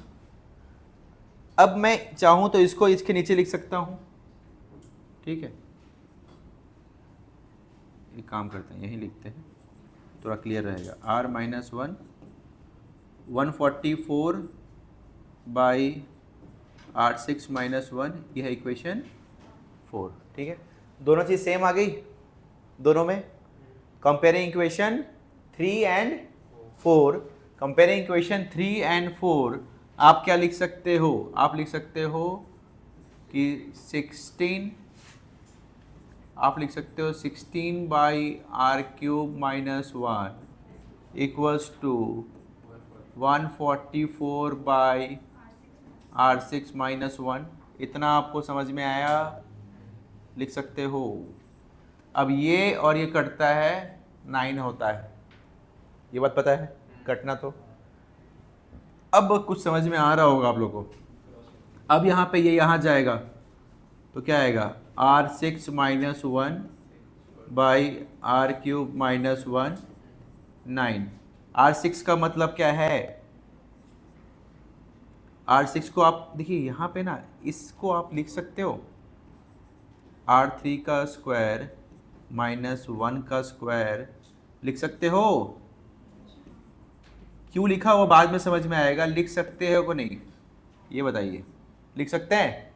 अब मैं चाहूँ तो इसको इसके नीचे लिख सकता हूँ, ठीक है। एक काम करते हैं, यही लिखते हैं, थोड़ा क्लियर रहेगा। r minus 1 144 by R6 minus 1, यह है इक्वेशन 4, ठीक है। दोनों चीज़ सेम आ गई, दोनों में comparing equation 3 and 4। Comparing equation 3 and 4 आप क्या लिख सकते हो, आप लिख सकते हो कि 16, आप लिख सकते हो 16 by r cube minus 1 equals to 144 by R6 minus 1। इतना आपको समझ में आया, लिख सकते हो। अब ये और ये कटता है 9 होता है, ये बात पता है, कटना। तो अब कुछ समझ में आ रहा होगा आप लोगों को। अब यहाँ पे ये यहाँ जाएगा तो क्या आएगा, R6 minus 1 by r cube minus 1 9। R6 का मतलब क्या है, R6 को आप देखिए यहाँ पे ना, इसको आप लिख सकते हो R3 का स्क्वायर माइनस 1 का स्क्वायर लिख सकते हो। क्यों लिखा वो बाद में समझ में आएगा, लिख सकते हो को नहीं, ये बताइए, लिख सकते हैं?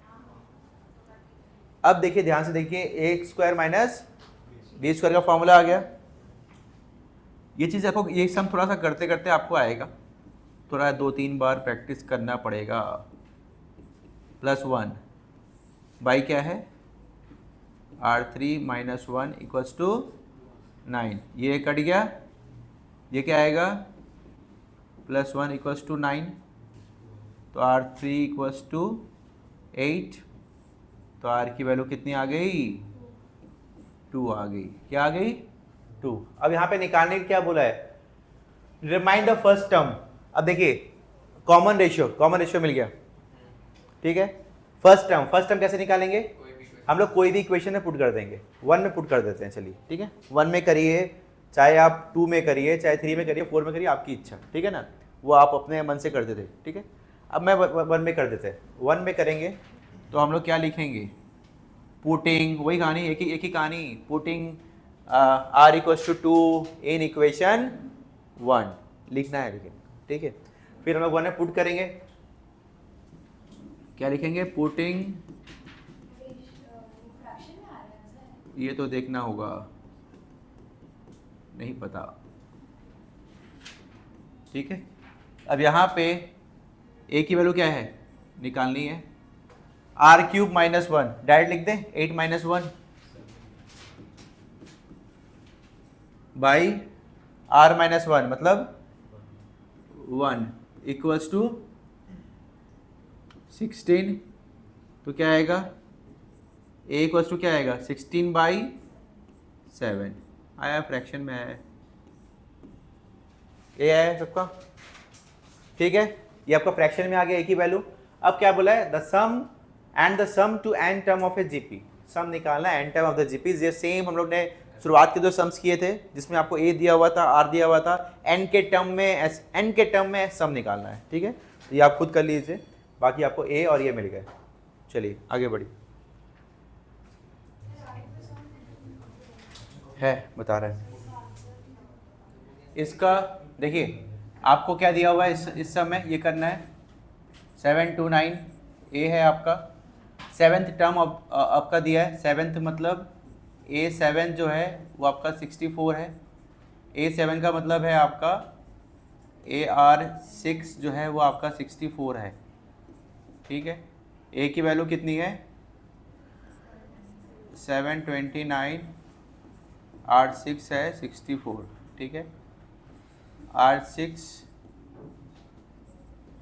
अब देखिए, ध्यान से देखिए, ए स्क्वायर माइनस बी स्क्वायर का फॉर्मूला आ गया। ये चीज़ आपको, ये सम थोड़ा सा करते करते आपको आएगा, थोड़ा 2-3 बार प्रैक्टिस करना पड़ेगा। +1 बाई क्या है, R3 माइनस 1 इक्वल्स टू 9। ये कट गया, ये क्या आएगा, +1 इक्वल्स टू 9। तो R3 इक्वल्स टू 8। तो R की वैल्यू कितनी आ गई, 2 आ गई। क्या आ गई, 2। अब यहाँ पे निकालने क्या बोला है, रिमाइंड द फर्स्ट टर्म। अब देखिए, कॉमन रेशियो मिल गया, ठीक है। फर्स्ट टर्म कैसे निकालेंगे, हम लोग कोई भी इक्वेशन में पुट कर देंगे, 1 में पुट कर देते हैं। चलिए ठीक है, 1 में करिए, चाहे आप 2 में करिए, चाहे 3 में करिए, 4 में करिए, आपकी इच्छा, ठीक है ना, वो आप अपने मन से कर देते, ठीक है। अब मैं 1 में कर देते हैं, 1 में करेंगे तो हम लोग क्या लिखेंगे, पुटिंग, वही कहानी, एक ही कहानी, putting r equals to 2 in equation 1 लिखना है, लेकिन ठीक है। फिर हम लोग 1 में पुट करेंगे, क्या लिखेंगे, पुटिंग, ये तो देखना होगा, नहीं पता, ठीक है। अब यहाँ पे a की वैल्यू क्या है, निकालनी है, r³ - 1 डायरेक्ट लिख दें, 8 - 1 बाई r - 1 मतलब 1 इक्वल्स टू 16, तो क्या आएगा, a इक्वल्स टू क्या आएगा, 16/7 आया, फ्रैक्शन में आया, a आया सबका, ठीक है। ये आपका फ्रैक्शन में आ गया a की वैल्यू। अब क्या बोला है, the sum and the sum to n term of a GP, sum निकालना है n term of the GP. ये सेम हम लोग ने शुरुआत के 2 सम्स किए थे, जिसमें आपको a दिया हुआ था, r दिया हुआ था, n के टर्म में सम निकालना है, ठीक है। तो ये आप खुद कर लीजिए, बाकी आपको a और ये मिल गए। चलिए आगे बढ़िए, है बता रहे हैं इसका, देखिए आपको क्या दिया हुआ है इस समय, ये करना है 729 a है आपका, 7th टर्म आपका दिया है, 7th मतलब a7 जो है वो आपका 64 है, a7 का मतलब है आपका ar6 जो है वो आपका 64 है, ठीक है। a की वैल्यू कितनी है, 729, r6 है 64, ठीक है, r6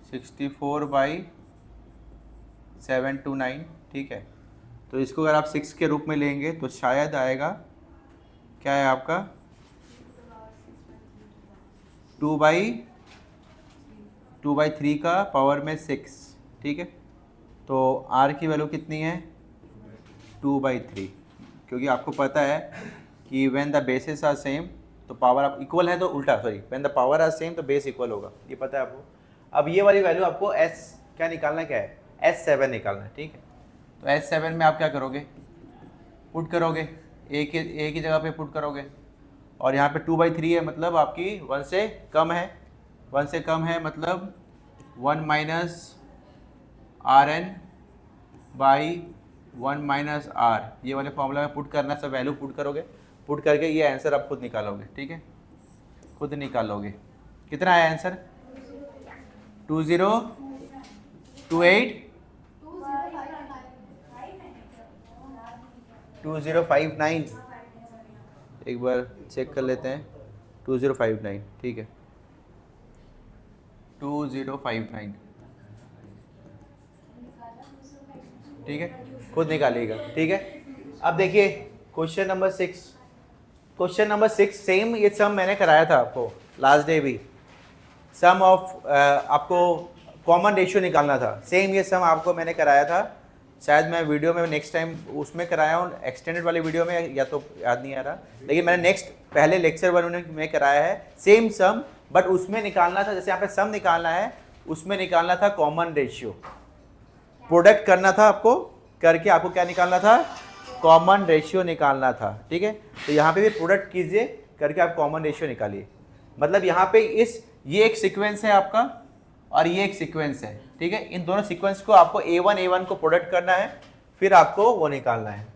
64/729, ठीक है। तो इसको अगर आप 6 के रूप में लेंगे तो शायद आएगा, क्या है आपका 2/3 का पावर में 6, ठीक है। तो r की वैल्यू कितनी है, 2/3, क्योंकि आपको पता है कि when the bases are same, तो पावर आप इक्वल है तो उल्टा, sorry, when the power are same तो बेस इक्वल होगा, ये पता है आपको। अब ये वाली वैल्यू आपको s क्या निकालना, क्या है, s7 निकालना है, ठीक है। तो s7 में आप क्या करोगे, पुट करोगे, a की जगह पे पुट करोगे, और यहाँ पे 2/3 है, मतलब आपकी 1 से कम है, 1 से कम है मतलब 1 - rn बाई 1 - r, ये वाले फॉर्मूला में पुट करना, सब वैल्यू पुट करोगे, पुट करके ये आंसर आप खुद निकालोगे, ठीक है, खुद निकालोगे। कितना आया आंसर, 2059, एक बार चेक कर लेते हैं, 2059, ठीक है, 2059, ठीक है, खुद निकालिएगा, ठीक है। अब देखिए क्वेश्चन नंबर 6 सेम, ये सम मैंने कराया था आपको लास्ट डे भी, सम ऑफ आपको कॉमन रेशियो निकालना था, सेम ये सम आपको मैंने कराया था, शायद मैं वीडियो में नेक्स्ट टाइम उसमें कराया हूँ, एक्सटेंडेड वाली वीडियो में, या तो याद नहीं आ रहा, लेकिन मैंने नेक्स्ट पहले लेक्चर 1 में कराया है सेम सम, बट उसमें निकालना था, जैसे यहाँ पे सम निकालना है, उसमें निकालना था कॉमन रेशियो, प्रोडक्ट करना था आपको, करके आपको क्या निकालना था, कॉमन रेशियो निकालना था, ठीक है। तो यहाँ पे भी प्रोडक्ट कीजिए, करके आप कॉमन रेशियो निकालिए, मतलब यहाँ पे ये एक सीक्वेंस है आपका, और ये एक सीक्वेंस है, ठीक है। इन दोनों सीक्वेंस को आपको A1 को प्रोडक्ट करना है, फिर आपको वो निकालना है।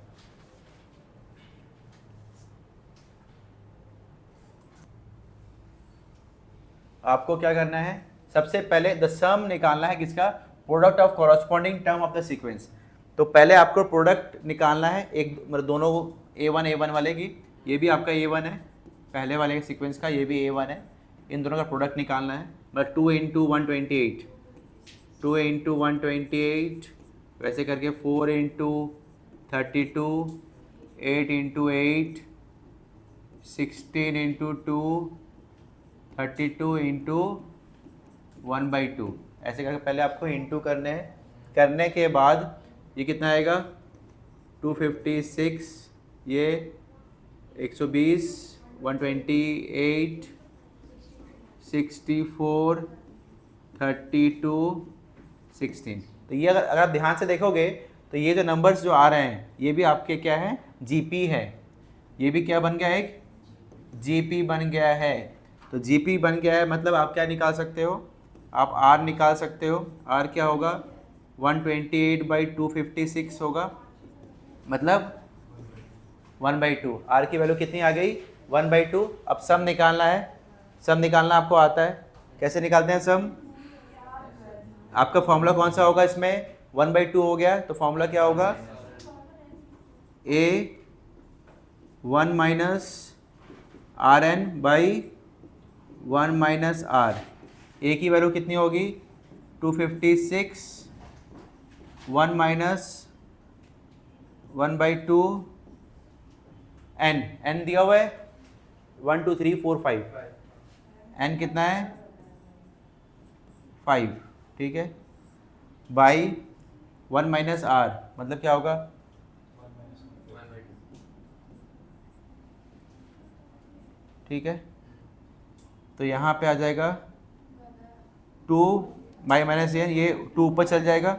आपको क्या करना है, सबसे पहले द सम निकालना है, किसका, product of corresponding term of the sequence. तो पहले आपको प्रोडक्ट निकालना है, एक मतलब दोनों A1 वाले की, ये भी आपका A1 है, पहले वाले सीक्वेंस का ये भी A1 है, इन दोनों का प्रोडक्ट निकालना है, मतलब 2 × 128, 2 × 128, वैसे करके 4 × 32, 8 × 8, 16 × 2, 32 × 1/2, ऐसे करके पहले आपको इंटू करने हैं, करने के बाद ये कितना आएगा 256, ये 120, 128, 64, 32, 16। तो ये अगर आप ध्यान से देखोगे तो ये जो नंबर्स जो आ रहे हैं ये भी आपके क्या है, जीपी है। ये भी क्या बन गया, एक जीपी बन गया है। तो जीपी बन गया है मतलब आप क्या निकाल सकते हो, आप आर निकाल सकते हो। आर क्या होगा, 128/256 होगा, मतलब 1/2। आर की वैल्यू कितनी आ गई, 1/2। अब सम निकालना है, सम निकालना आपको आता है, कैसे निकालते हैं सम? आपका फॉर्मूला कौन सा होगा इसमें, 1/2 हो गया तो फॉर्मूला क्या होगा, a 1 minus R n by 1 minus R. A की वैल्यू कितनी होगी, 256, 1 माइनस 1/2, एन दिया हुआ है 1 2 3 4 5, एन कितना है 5, ठीक है, बाई 1 माइनस आर मतलब क्या होगा, ठीक है। तो यहाँ पे आ जाएगा 2 बाई माइनस एन, ये 2 ऊपर चल जाएगा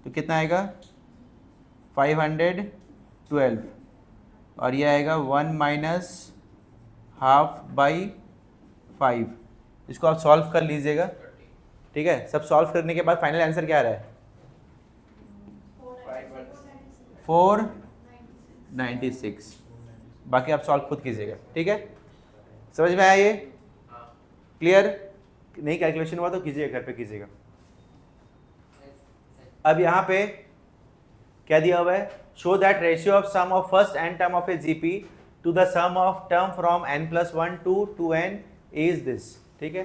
तो कितना आएगा 512, और ये आएगा 1 माइनस हाफ बाई 5। इसको आप सॉल्व कर लीजिएगा, ठीक है। सब सॉल्व करने के बाद फाइनल आंसर क्या आ रहा है, 496। बाकी आप सॉल्व खुद कीजिएगा, ठीक है। समझ में आया ये, क्लियर? नहीं कैलकुलेशन हुआ तो कीजिएगा, घर पे कीजिएगा। अब यहाँ पे क्या दिया हुआ है, show that ratio of sum of first n term of a GP to the sum of term from n+1 to 2n is this, ठीक है।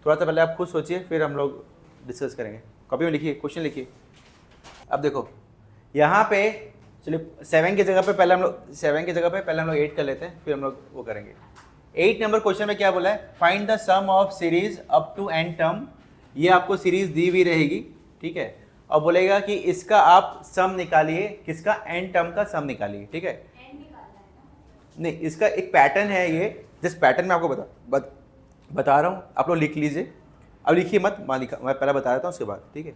थोड़ा सा पहले आप खुद सोचिए फिर हम लोग डिस्कस करेंगे। कॉपी में लिखिए, क्वेश्चन लिखिए। अब देखो यहाँ पे चलिए 7 की जगह पे पहले हम लोग 8 कर लेते हैं, फिर हम लोग वो करेंगे। 8 नंबर क्वेश्चन में क्या बोला है, find the sum of series up to n term. ये आपको सीरीज दी हुई रहेगी, ठीक है, और बोलेगा कि इसका आप सम निकालिए, किसका, n टर्म का सम निकालिए, ठीक है। नहीं, इसका एक पैटर्न है, ये जिस पैटर्न में आपको बता रहा हूँ आप लोग लिख लीजिए। अब लिखिए मत, मैं पहले बता देता हूँ उसके बाद, ठीक है।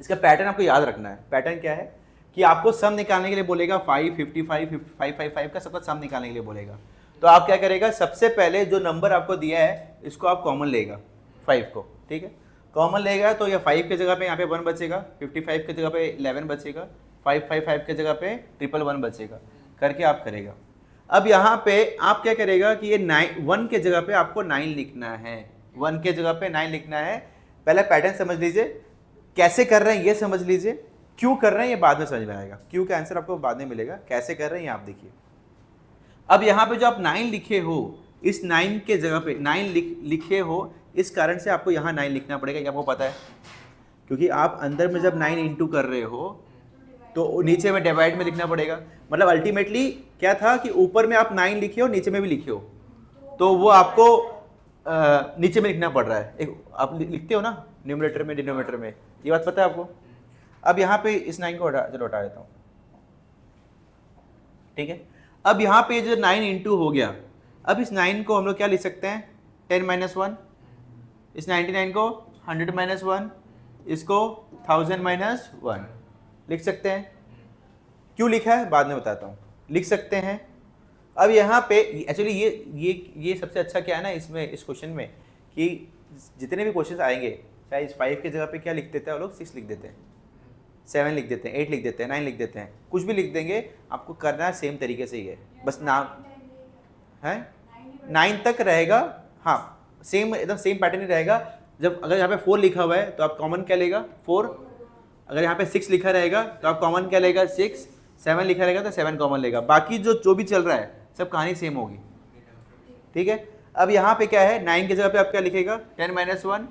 इसका पैटर्न आपको याद रखना है। पैटर्न क्या है कि आपको सम निकालने के लिए बोलेगा 5, 55, 555 का सबका सम निकालने के लिए बोलेगा। तो आप क्या करेगा, सबसे पहले जो नंबर आपको दिया है इसको आप कॉमन लेगा, 5 को, ठीक है। कॉमन लेगा तो ये 5 की जगह पे यहाँ पे 1 बचेगा, 55 की जगह पे 11 बचेगा, 555 की जगह पे 111 बचेगा, करके आप करेगा। अब यहाँ पे आप क्या करेगा कि ये 1 के जगह पे आपको 9 लिखना है, 1 के जगह पे 9 लिखना है। पहले पैटर्न समझ लीजिए, कैसे कर रहे हैं ये समझ लीजिए, क्यों कर रहे हैं ये बाद में समझ में आएगा, क्यों का आंसर आपको बाद में मिलेगा, कैसे कर रहे हैं ये आप देखिए। अब यहाँ पे जो आप 9 लिखे हो, इस 9 के जगह पे 9 लिखे हो, इस कारण से आपको यहाँ 9 लिखना पड़ेगा, ये आपको पता है, क्योंकि आप अंदर में जब 9 इंटू कर रहे हो तो नीचे में डिवाइड में लिखना पड़ेगा। मतलब अल्टीमेटली क्या था कि ऊपर में आप 9 लिखे हो, नीचे में भी लिखे हो, तो वो आपको नीचे में लिखना पड़ रहा है। एक आप लिखते हो ना न्यूमरेटर में डिनोमिनेटर में, ये बात पता है आपको। अब यहाँ पे इस 9 को हटा देता हूँ, ठीक है। अब यहाँ पे जो 9 इंटू हो गया, अब इस 9 को हम लोग क्या लिख सकते हैं, 10 - 1, इस 99 को 100 - 1, इसको 1000 - 1 लिख सकते हैं। क्यों लिखा है बाद में बताता हूँ, लिख सकते हैं। अब यहाँ पे एक्चुअली ये सबसे अच्छा क्या है ना इसमें, इस क्वेश्चन में, कि जितने भी क्वेश्चन आएंगे चाहे इस 5 की जगह पे क्या लिख देते हैं वो लोग, 6 लिख देते हैं, 7 लिख देते हैं, 8 लिख देते हैं, 9 लिख देते हैं, कुछ भी लिख देंगे, आपको करना है सेम तरीके से ही है, बस नाम है 9 तक रहेगा। हाँ, सेम एकदम सेम पैटर्न ही रहेगा। जब अगर यहाँ पे 4 लिखा हुआ है तो आप कॉमन क्या लेगा, 4। अगर यहाँ पे 6 लिखा रहेगा तो आप कॉमन क्या लेगा, 6। 7 लिखा रहेगा तो 7 कॉमन लेगा। बाकी जो भी चल रहा है सब कहानी सेम होगी, ठीक है। अब यहाँ पे क्या है, 9 की जगह पे आप क्या लिखेगा, 10 - 1,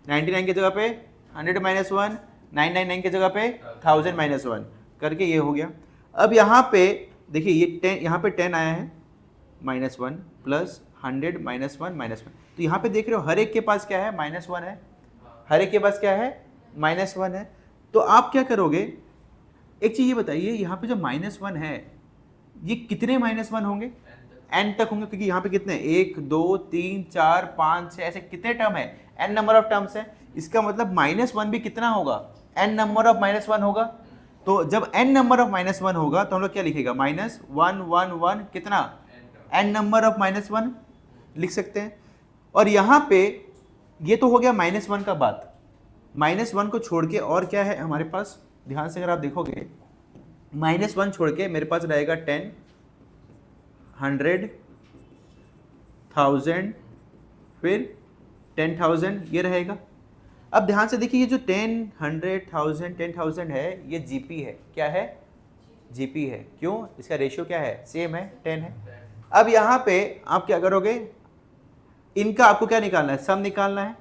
99 की जगह पे 100 - 1, 999 की जगह पे 1000 - 1 करके ये हो गया। अब यहाँ पे देखिए ये 10, यहाँ पे 10 आया है -1 प्लस 100 - 1 तो यहाँ पे देख रहे हो हर एक के पास क्या है, -1 है, हर एक के पास क्या है, -1 है। तो आप क्या करोगे, एक चीज़ ये बताइए, यहाँ पे जो -1 है ये कितने -1 होंगे? n तक होंगे, क्योंकि यहाँ पे कितने 1 2 3 4 5 6 ऐसे कितने टर्म है, n नंबर ऑफ टर्म्स है। इसका मतलब -1 भी कितना होगा, n नंबर ऑफ -1 होगा। तो जब n नंबर ऑफ -1 होगा तो हम लोग क्या लिखेगा, -1 कितना, n नंबर ऑफ -1 लिख सकते हैं। और यहाँ पे ये तो हो गया -1 का बात। -1 को छोड़ के और क्या है हमारे पास, ध्यान से अगर आप देखोगे, -1 छोड़ के मेरे पास रहेगा 10, 100, 1000, फिर 10,000 ये रहेगा। अब ध्यान से देखिए, ये जो 10, 100, 1000, 10,000 है ये जीपी है। क्या है, जीपी है। क्यों, इसका रेशियो क्या है, सेम है, 10 है। अब यहाँ पे आप क्या करोगे, इनका आपको क्या निकालना है, सम निकालना है।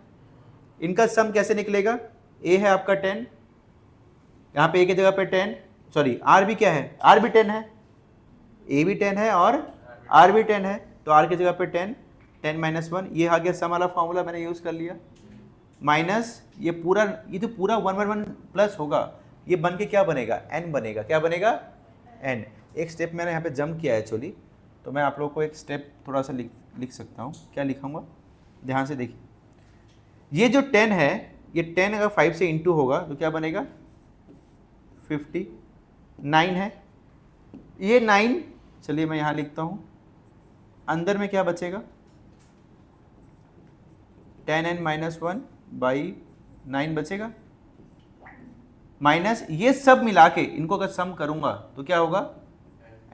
इनका सम कैसे निकलेगा, ए है आपका 10, यहाँ पे ए की जगह पे 10, सॉरी आर भी क्या है, आर भी 10 है, ए भी 10 है और आर भी 10 है, तो आर की जगह पे 10, 10 - 1, ये आ गया सम वाला फॉर्मूला मैंने यूज कर लिया, माइनस ये पूरा, ये तो पूरा 1/1 प्लस होगा, ये बन के क्या बनेगा, n बनेगा। क्या बनेगा, n। एक स्टेप मैंने यहाँ पे जंप किया है एक्चुअली, तो मैं आप लोगों को एक स्टेप थोड़ा सा लिख सकता हूँ। क्या लिखूँगा, ध्यान से देखिए, ये जो 10 है, ये 10 अगर 5 से इंटू होगा तो क्या बनेगा, 50। 9 है, ये 9, चलिए मैं यहाँ लिखता हूँ, अंदर में क्या बचेगा, 10n - 1 बाई 9 बचेगा, माइनस ये सब मिला के इनको अगर सम करूंगा तो क्या होगा,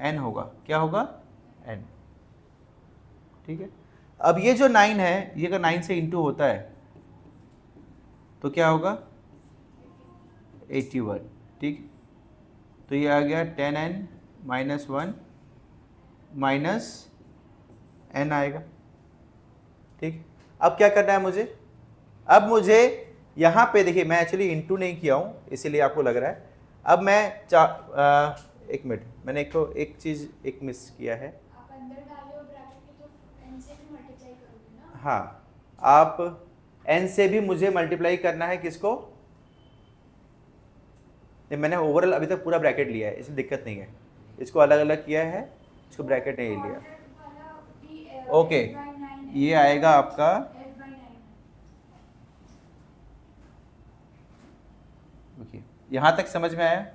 n होगा। क्या होगा, n। ठीक है। अब ये जो 9 है, ये अगर 9 से इंटू होता है तो क्या होगा, 81। ठीक, तो ये आ गया 10n - 1 माइनस n आएगा। ठीक, अब क्या करना है मुझे, अब मुझे यहाँ पे देखिए, मैं एक्चुअली इंटू नहीं किया हूँ इसीलिए आपको लग रहा है। अब मैं एक मिनट, मैंने एक चीज़ एक मिस किया है। आप अंदर डाले हो ब्रैकेट के तो n से भी मल्टीप्लाई करोगे ना। हाँ, आप n से भी मुझे मल्टीप्लाई करना है, किसको, नहीं मैंने ओवरऑल अभी तक पूरा ब्रैकेट लिया है, इसमें दिक्कत नहीं है। इसको अलग अलग किया है, इसको ब्रैकेट नहीं लिया। ओके, ये आएगा आपका, देखिए यहाँ तक समझ में आया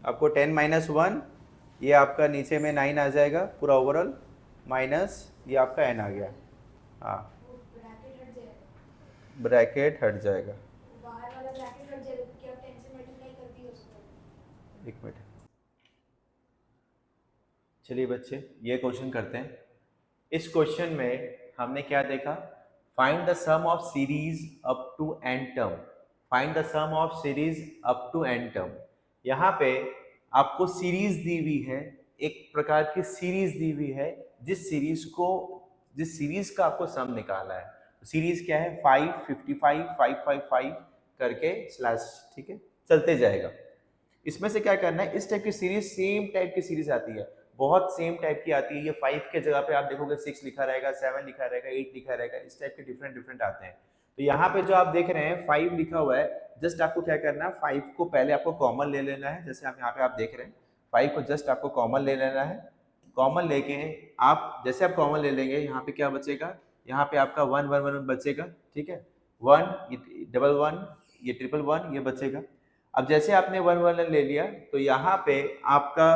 आपको। 10 - 1, ये आपका नीचे में 9 आ जाएगा पूरा ओवरऑल, माइनस ये आपका n आ गया। हाँ, ब्रैकेट हट जाएगा। बाहर वाला ब्रैकेट हट जाएगा क्योंकि आप 10 से मल्टीप्लाई कर दिए उसको। एक मिनट, चलिए बच्चे ये क्वेश्चन करते हैं। इस क्वेश्चन में हमने क्या देखा, find the sum of series up to n term. Find the sum of series up to n term. यहाँ पे आपको सीरीज दी हुई है, एक प्रकार की सीरीज दी हुई है, जिस सीरीज का आपको सम निकालना है। सीरीज क्या है, 5 55 555 करके स्लैश, ठीक है, चलते जाएगा। इसमें से क्या करना है, इस टाइप की सीरीज, सेम टाइप की सीरीज आती है, बहुत सेम टाइप की आती है। ये 5 के जगह पे आप देखोगे 6 लिखा रहेगा, 7 लिखा रहेगा, 8 लिखा रहेगा, इस टाइप के डिफरेंट आते हैं। तो यहाँ पे जो आप देख रहे हैं 5 लिखा हुआ है, जस्ट आपको क्या करना है, 5 को पहले आपको कॉमन ले लेना है। जैसे आप यहाँ पे आप देख रहे हैं 5 को जस्ट आपको कॉमन ले लेना है। कॉमन लेके आप जैसे आप कॉमन ले लेंगे, यहाँ पे क्या बचेगा, यहाँ पे आपका 1 1 1 बचेगा, ठीक है, 1, ये डबल 1, ये ट्रिपल 1, ये बचेगा। अब जैसे आपने 1 1 ले लिया तो यहाँ पे आपका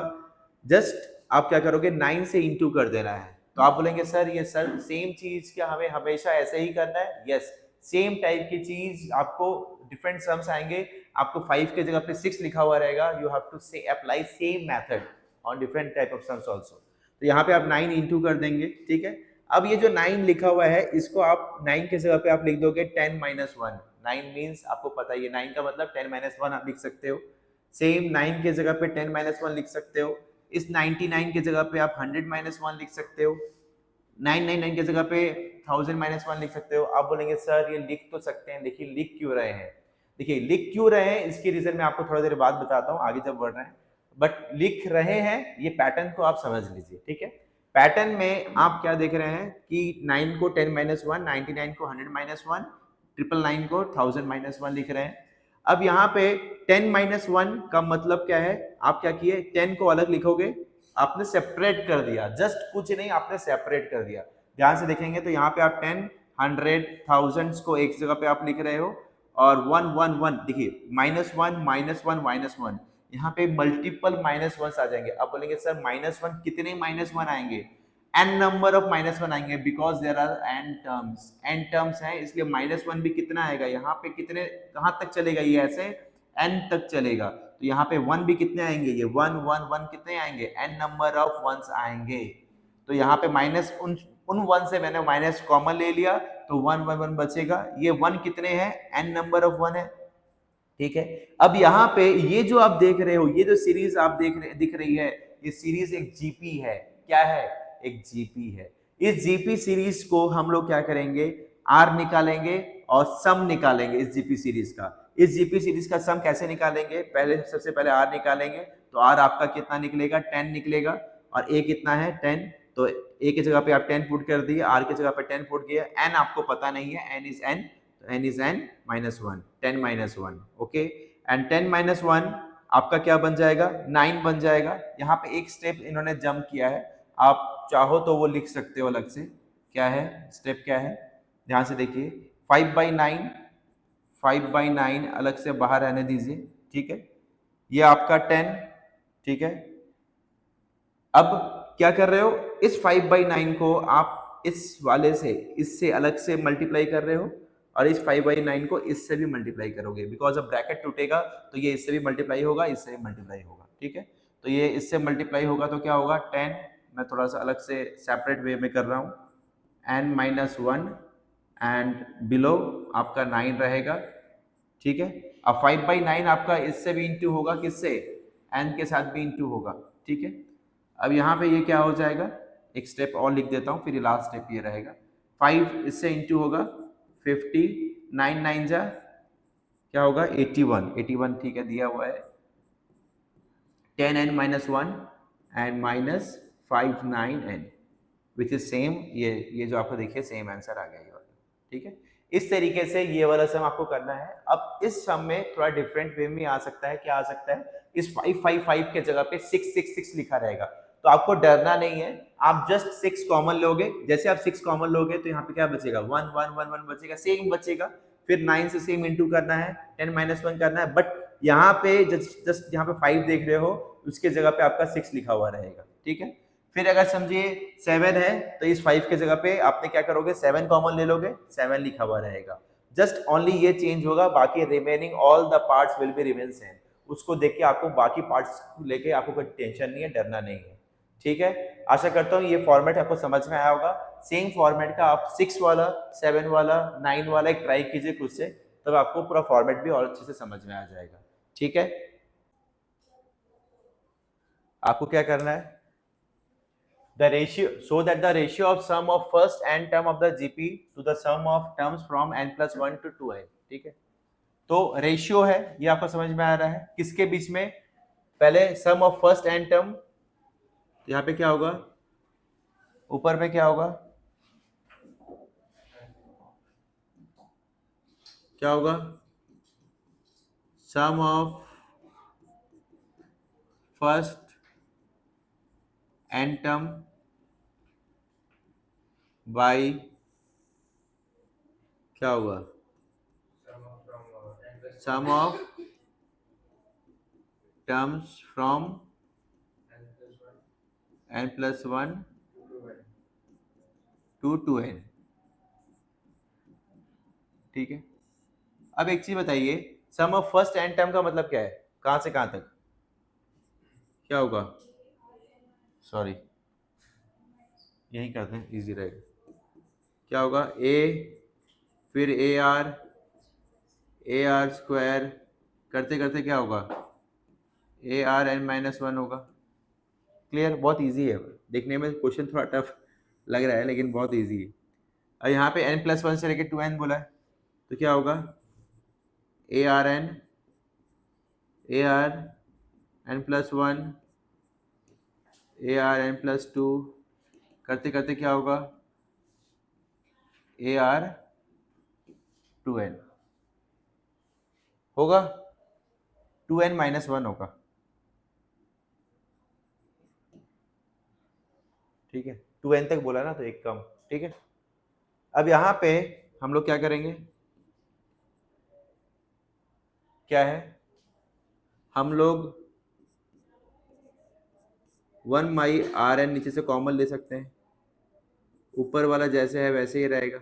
जस्ट आप क्या करोगे, 9 से इंटू कर देना है। तो आप बोलेंगे सर ये सर सेम चीज क्या हमें हमेशा ऐसे ही करना है? यस, सेम टाइप की चीज, आपको डिफरेंट सम्स आएंगे, आपको 5 के जगह पे 6 लिखा हुआ रहेगा, यू हैव टू से apply same method on different type of sums also. तो यहाँ पे आप 9 इंटू कर देंगे, ठीक है। अब ये जो 9 लिखा हुआ है, इसको आप 9 के जगह पे आप लिख दोगे 10 - 1। 9 मीन्स आपको पता है, ये 9 का मतलब 10 - 1 आप लिख सकते हो। सेम 9 के जगह पे 10 - 1 लिख सकते हो। इस 99 के जगह पे आप 100 - 1 लिख सकते हो। 999 की जगह पे 1000 - 1 लिख सकते हो। आप बोलेंगे सर ये लिख तो सकते हैं, देखिए लिख क्यों रहे हैं, देखिए लिख क्यों रहे हैं इसकी रीजन मैं आपको थोड़ा देर बाद बताता हूँ आगे जब बढ़ रहे हैं। बट लिख रहे हैं, ये पैटर्न को आप समझ लीजिए, ठीक है। पैटर्न में आप क्या देख रहे हैं कि 9 को 10 - 1, 99 को 100 - 1, 999 को 1000 - 1 लिख रहे हैं। अब यहाँ पे 10 माइनस 1 का मतलब क्या है, आप क्या किए 10 को अलग लिखोगे, आपने सेपरेट कर दिया, जस्ट कुछ नहीं आपने सेपरेट कर दिया। ध्यान से देखेंगे तो यहाँ पे आप 10 100 थाउजेंड्स को एक जगह पे आप लिख रहे हो और 1 1 1 देखिए माइनस 1 माइनस 1 माइनस 1, यहाँ पे मल्टीपल माइनस 1 आ जाएंगे। अब बोलेंगे सर माइनस 1 कितने माइनस 1 आएंगे, n नंबर ऑफ माइनस 1 आएंगे because there are n terms हैं, इसलिए माइनस 1 भी कितना आएगा, यहाँ पे कितने कहां तक चलेगा, ये ऐसे n तक चलेगा। तो यहाँ पे 1 भी कितने आएंगे, ये 1 1 1 कितने आएंगे, n नंबर ऑफ वंस आएंगे। तो यहाँ पे माइनस उन 1 से मैंने माइनस कॉमन ले लिया तो 1 1 1 बचेगा। ये 1 कितने हैं, n नंबर ऑफ 1 है, ठीक है। अब यहाँ पे ये जो आप देख रहे हो, ये जो सीरीज आप दिख रही है, ये सीरीज एक जीपी है। क्या है, एक जीपी है। इस जीपी सीरीज को हम लोग क्या करेंगे, आर निकालेंगे और सम निकालेंगे इस जीपी सीरीज का। इस जीपी सीरीज का सम कैसे निकालेंगे, पहले सबसे पहले आर निकालेंगे, तो आर आपका कितना निकलेगा, 10 निकलेगा, और ए कितना है 10, तो ए की जगह पे आप 10 पुट कर दिए, आर की जगह पे 10 पुट किया, एन आपको पता नहीं है, n is n, n is n minus 1, 10 minus 1, okay, and 10 minus 1 आपका क्या बन जाएगा, 9 बन जाएगा। यहाँ पे एक स्टेप इन्होंने जंप किया है, आप चाहो तो वो लिख सकते हो अलग से, क्या है स्टेप, क्या है ध्यान से देखिए, 5/9 अलग से बाहर रहने दीजिए, ठीक है, ये आपका 10, ठीक है। अब क्या कर रहे हो, इस 5/9 को आप इस वाले से, इससे अलग से मल्टीप्लाई कर रहे हो, और इस 5/9 को इससे भी मल्टीप्लाई करोगे, बिकॉज अब ब्रैकेट टूटेगा तो ये इससे भी मल्टीप्लाई होगा, इससे भी मल्टीप्लाई होगा, ठीक है। तो ये इससे मल्टीप्लाई होगा तो क्या होगा 10, मैं थोड़ा सा अलग से सेपरेट वे में कर रहा हूँ, n-1 एंड बिलो आपका 9 रहेगा, ठीक है। अब 5/9 आपका इससे भी इंटू होगा, किससे, n के साथ भी इंटू होगा, ठीक है। अब यहाँ पे ये क्या हो जाएगा, एक स्टेप और लिख देता हूँ, फिर ये लास्ट स्टेप ये रहेगा, 5 इससे इंटू होगा 50, 9 9 जा क्या होगा 81, ठीक है, दिया हुआ है, 10n-1 and minus 59n which is same, ये जो आपको देखिए सेम आंसर आ गया ये वाला, ठीक है। इस तरीके से ये वाला सम आपको करना है। अब इस सम में थोड़ा डिफरेंट वे में आ सकता है, क्या आ सकता है, इस 555 के जगह पे 666 लिखा रहेगा, तो आपको डरना नहीं है, आप जस्ट 6 कॉमन लोगे, जैसे आप 6 कॉमन लोगे तो यहाँ पे क्या बचेगा 1 1 1 1 बचेगा, सेम बचेगा, फिर 9 से सेम इंटू करना है, 10-1 करना है, बट यहाँ पे जस्ट यहाँ पे 5 देख रहे हो, उसके जगह पे आपका 6 लिखा हुआ रहेगा, ठीक है। फिर अगर समझिए 7 है तो इस 5 के जगह पे आपने क्या करोगे, 7 कॉमन ले लोगे, 7 लिखा हुआ रहेगा, जस्ट ओनली ये चेंज होगा, बाकी remaining all the parts will be remain same. उसको देख के आपको बाकी पार्ट्स लेके आपको कोई टेंशन नहीं है, डरना नहीं है, ठीक है। आशा करता हूँ ये फॉर्मेट आपको समझ में आया होगा। सेम फॉर्मेट का आप 6 वाला, 7 वाला, 9 वाला एक ट्राई कीजिए खुद से, तब आपको पूरा फॉर्मेट भी और अच्छे से समझ में आ जाएगा, ठीक है। आपको क्या करना है, the ratio, so that the ratio of sum of first n term of the GP to the sum of terms from n+1 to 2 है, ठीक है। तो रेशियो है, ये आपको समझ में आ रहा है, किसके बीच में, पहले सम ऑफ फर्स्ट n टर्म, यहाँ पे क्या होगा, ऊपर में क्या होगा, क्या होगा, sum of first n term by क्या होगा, sum of terms from n+1 to 2n, ठीक है। अब एक चीज बताइए, sum of first n term का मतलब क्या है, कहां से कहां तक, क्या होगा, सॉरी यही करते हैं इजी रहेगा, क्या होगा a, फिर ar स्क्वायर करते करते क्या होगा ARn-1 होगा, क्लियर, बहुत इजी है, देखने में क्वेश्चन थोड़ा टफ लग रहा है लेकिन बहुत इजी है। अब यहाँ पे n+1 से लेके 2n बोला है, तो क्या होगा ARn+1 ARn+2 करते करते क्या होगा AR2n, होगा 2n-1 होगा, ठीक है, 2n तक बोला ना तो एक कम, ठीक है। अब यहाँ पे हम लोग क्या करेंगे, क्या है, हम लोग 1/Rn नीचे से कॉमन ले सकते हैं, ऊपर वाला जैसे है वैसे ही रहेगा,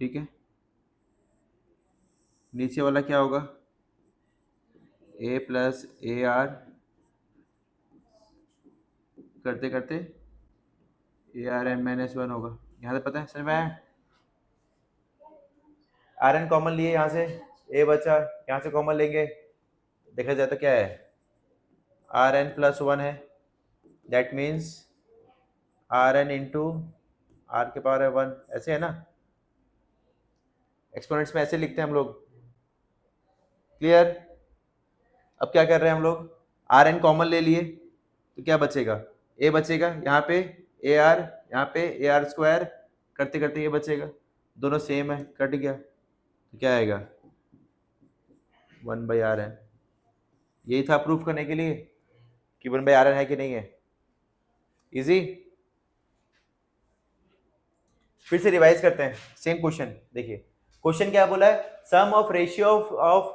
ठीक है। नीचे वाला क्या होगा, a प्लस ए आर करते करते ARn-1 होगा। यहाँ से पता है, समझ में आया? Rn कॉमन लिए यहाँ से, a बचा, यहाँ से कॉमन लेंगे, देखा जाए तो क्या है, Rn+1 है, that means Rn into r के पावर है 1, ऐसे है ना, एक्सपोनेंट्स में ऐसे लिखते हैं हम लोग, क्लियर। अब क्या कर रहे हैं हम लोग, Rn कॉमन ले लिए तो क्या बचेगा, a बचेगा, यहाँ पे AR, यहाँ पे AR² करते करते ये बचेगा, दोनों सेम है, कट गया तो क्या आएगा 1/Rn। यही था प्रूफ करने के लिए कि 1/Rn है कि नहीं है, इजी। फिर से रिवाइज करते हैं, सेम क्वेश्चन देखिए, क्वेश्चन क्या बोला है, sum of ratio of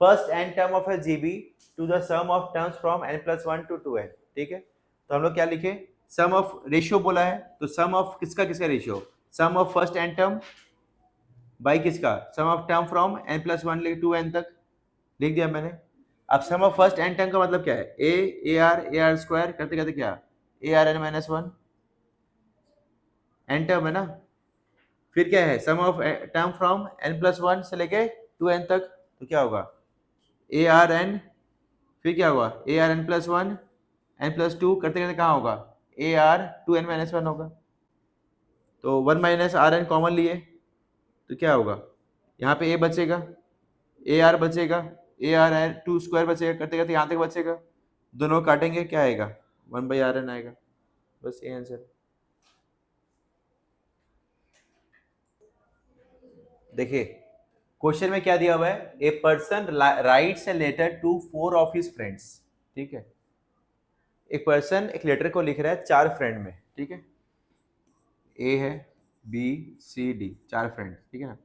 first n term of a GB to the sum of terms from n+1 to 2n, ठीक है। तो हम लोग क्या लिखे, सम ऑफ रेशियो बोला है, तो सम ऑफ किसका किसका ratio, sum of first n term by किसका, sum of term from n+1 लेके 2n तक लिख दिया मैंने। अब सम ऑफ फर्स्ट n टर्म का मतलब क्या है, AR करते करते क्या, ARn-1 n टर्म है ना, फिर क्या है, sum of term from n+1 से लेके 2n तक, तो क्या होगा ARn, फिर क्या होगा ARn+1 n+2 करते करते कहाँ होगा AR2n-1 होगा, तो 1-Rn कॉमन लिए तो क्या होगा, यहाँ पे a बचेगा, AR बचेगा, AR2² बचेगा, करते करते यहाँ तक बचेगा, दोनों काटेंगे क्या आएगा 1/Rn आएगा, बस ये आंसर। देखिए क्वेश्चन में क्या दिया हुआ है, a person writes a letter to 4 of his friends, ठीक है, एक पर्सन एक लेटर को लिख रहा है 4 फ्रेंड में, ठीक है, ए है, बी, सी, डी, 4 फ्रेंड, ठीक है ना।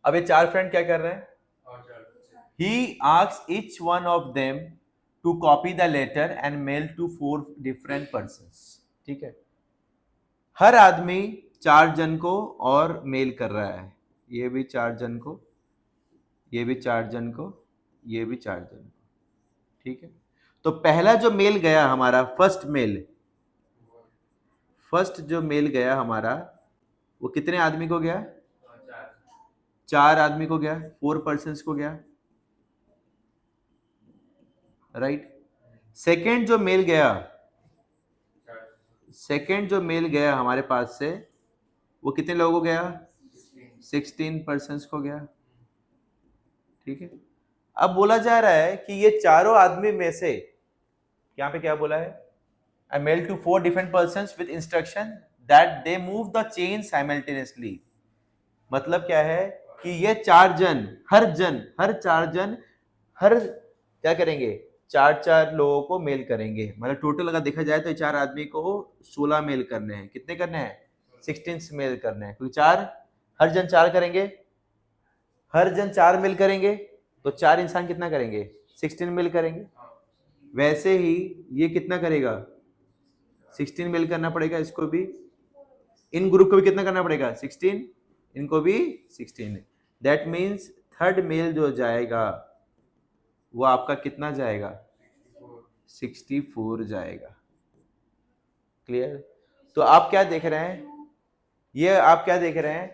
अब ये 4 फ्रेंड क्या कर रहे हैं, he asks each one of them to copy the letter and mail to 4 different persons, ठीक है, हर आदमी 4 जन को और मेल कर रहा है, ये भी 4 जन को, ये भी 4 जन को, ये भी 4 जन को, ठीक है। तो पहला जो मेल गया हमारा, फर्स्ट जो मेल गया हमारा, वो कितने आदमी को गया, 4 आदमी को गया, 4 पर्सन्स को गया, राइट। सेकंड जो मेल गया हमारे पास से, वो कितने लोगों को गया, 16 पर्सन्स को गया, ठीक है। अब बोला जा रहा है कि ये चारों आदमी में से, यहाँ पे क्या बोला है, I mailed to 4 different persons with instruction that they move the chain simultaneously, मतलब क्या है कि ये 4 जन, हर 4 जन क्या करेंगे, 4 लोगों को मेल करेंगे, मतलब टोटल अगर देखा जाए तो ये 4 आदमी को 16 मेल करने हैं, कितने करने हैं, 16 मेल करने हैं, क्योंकि 4 हर जन 4 करेंगे, हर जन 4 मेल करेंगे, तो 4 इंसान कितना करेंगे, 16 मेल करेंगे। वैसे ही ये कितना करेगा, 16 मेल करना पड़ेगा इसको भी, इन ग्रुप को भी कितना करना पड़ेगा 16, इनको भी 16, दैट मीन्स थर्ड मेल जो जाएगा वो आपका कितना जाएगा, 64 जाएगा, क्लियर। तो आप क्या देख रहे हैं, ये आप क्या देख रहे हैं,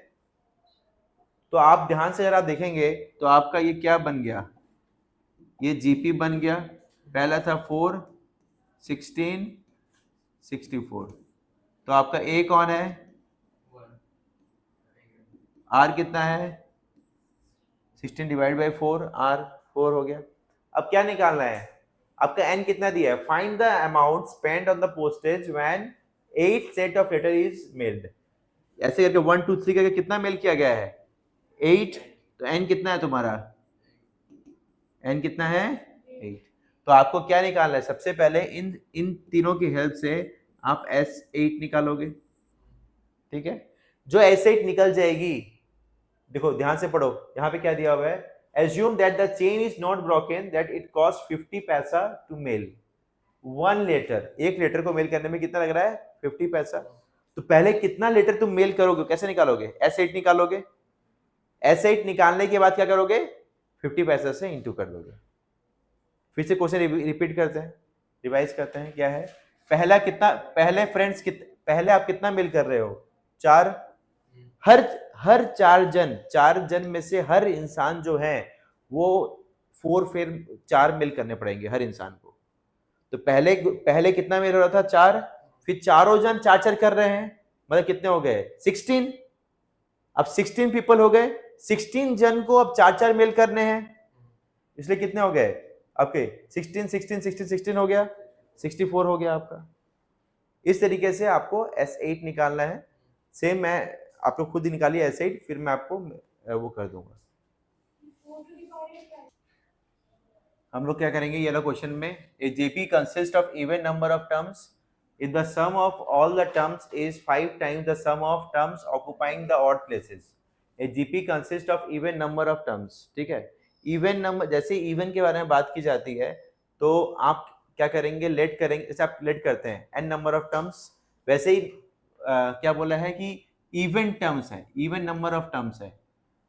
तो आप ध्यान से अगर आप देखेंगे तो आपका ये क्या बन गया, ये जीपी बन गया, पहला था 4, 16, 64, तो आपका ए कौन है, आर कितना है, 16 डिवाइड बाई 4, आर 4 हो गया। अब क्या निकालना है, आपका एन कितना दिया है, find the amount spend on the postage when 8 set of letter is mailed. ऐसे करके 1 2 3 करके कितना मेल किया गया है? 8। तो n कितना है तुम्हारा? n कितना है? 8। तो आपको क्या निकालना है? सबसे पहले इन इन तीनों की हेल्प से आप S8 निकालोगे, ठीक है। जो S8 निकल जाएगी, देखो ध्यान से पढ़ो, यहाँ पे क्या दिया हुआ है? Assume that the chain is not broken, that it costs 50 पैसा to mail 1 लेटर। एक लेटर को मेल करने में कितना लग रहा है? 50 पैसा। तो पहले कितना लेटर तुम मेल करोगे, कैसे निकालोगे? S8 निकालोगे। S8 निकालने के बाद क्या करोगे? 50 पैसा से इंटू कर दोगे। फिर से क्वेश्चन रिपीट करते हैं, रिवाइज करते हैं। क्या है? पहला कितना, पहले फ्रेंड्स पहले आप कितना मेल कर रहे हो? 4। हर 4 जन में से हर इंसान जो है वो 4 फिर 4 मेल करने पड़ेंगे हर इंसान को। तो पहले कितना मेल हो रहा था? 4। फिर चारों जन 4 कर रहे हैं, मतलब कितने हो गए? 16। अब 16 पीपल हो गए, 16 जन को अब 4 मेल करने हैं, इसलिए कितने हो गए आपके? 16 हो गया, 64 हो गया आपका। इस तरीके से आपको S8 निकालना है। सेम मैं आप लोग खुद ही निकालिए S8, फिर मैं आपको वो कर दूंगा। हम लोग क्या करेंगे ये वाला क्वेश्चन में? ए GP consist of even number of terms if the sum of all the terms is 5 times the sum of terms occupying the odd places. A GP consists of even number of terms, ठीक है। इवन नंबर, जैसे इवन के बारे में बात की जाती है तो आप क्या करेंगे? लेट करेंगे, जैसे आप लेट करते हैं n नंबर ऑफ टर्म्स, वैसे ही क्या बोला है कि इवन टर्म्स है, इवन नंबर ऑफ टर्म्स है।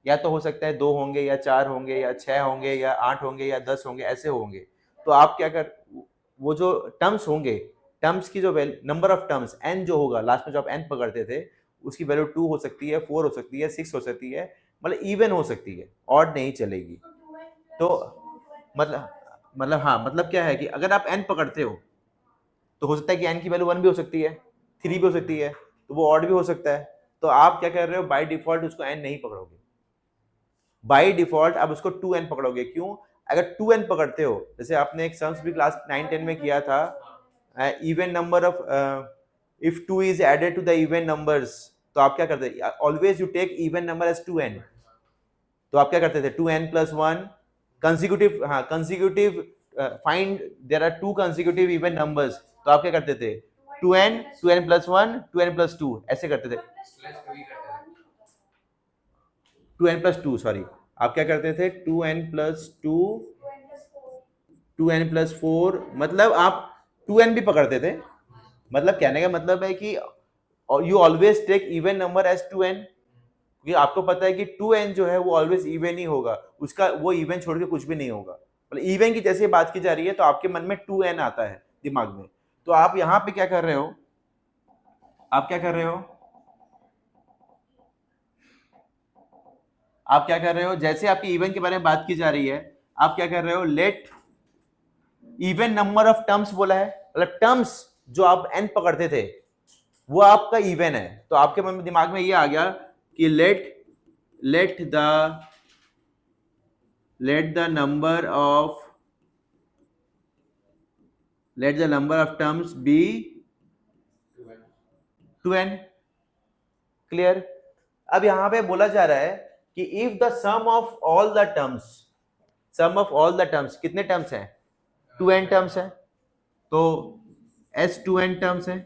या तो हो सकता है 2 होंगे या 4 होंगे या 6 होंगे या 8 होंगे या 10 होंगे, ऐसे होंगे। तो आप क्या कर, वो जो टर्म्स होंगे, टर्म्स की जो नंबर ऑफ टर्म्स n जो होगा, लास्ट में जो आप n पकड़ते थे उसकी वैल्यू 2 हो सकती है, 4 हो सकती है, 6 हो सकती है, मतलब इवन हो सकती है, ऑड नहीं चलेगी। तो मतलब हाँ, मतलब क्या है कि अगर आप n पकड़ते हो तो हो सकता है कि n की वैल्यू 1 भी हो सकती है, 3 भी हो सकती है, तो वो ऑड भी हो सकता है। तो आप क्या कर रहे हो? बाय डिफॉल्ट उसको n नहीं पकड़ोगे, बाय डिफॉल्ट आप उसको 2n पकड़ोगे। क्यों? अगर 2n पकड़ते हो, जैसे आपने एक सम्स भी क्लास 9-10 में किया था, even number of if 2 is added to the even numbers, तो आप क्या करते थे? Always you take even number as 2n। तो आप क्या करते थे? 2n plus 1 consecutive, हाँ consecutive, find there are 2 consecutive even numbers, तो आप क्या करते थे? 2n plus 1 2n plus 2 ऐसे करते थे। 2n plus 2, सॉरी, आप क्या करते थे? 2n plus 2 2n plus 4, मतलब आप 2n भी पकड़ते थे। मतलब कहने का मतलब है कि you always take even number as 2n, क्योंकि आपको पता है कि 2n जो है वो ऑलवेज इवन ही होगा, उसका वो इवन छोड़ के कुछ भी नहीं होगा। मतलब इवन की जैसे बात की जा रही है तो आपके मन में 2n आता है दिमाग में। तो आप यहाँ पे क्या कर रहे हो? आप क्या कर रहे हो? आप क्या कर रहे हो? जैसे आपकी इवन के बारे में बात की जा रही है, आप क्या कर रहे हो? Let even number of terms बोला है, मतलब टर्म्स जो आप n पकड़ते थे वो आपका इवन है। तो आपके मन में दिमाग में ये आ गया कि let the number of terms be 2n। Clear? अब यहां पे बोला जा रहा है कि if the sum of all the terms, कितने टर्म्स हैं? 2n टर्म्स है, तो S2n टर्म्स है,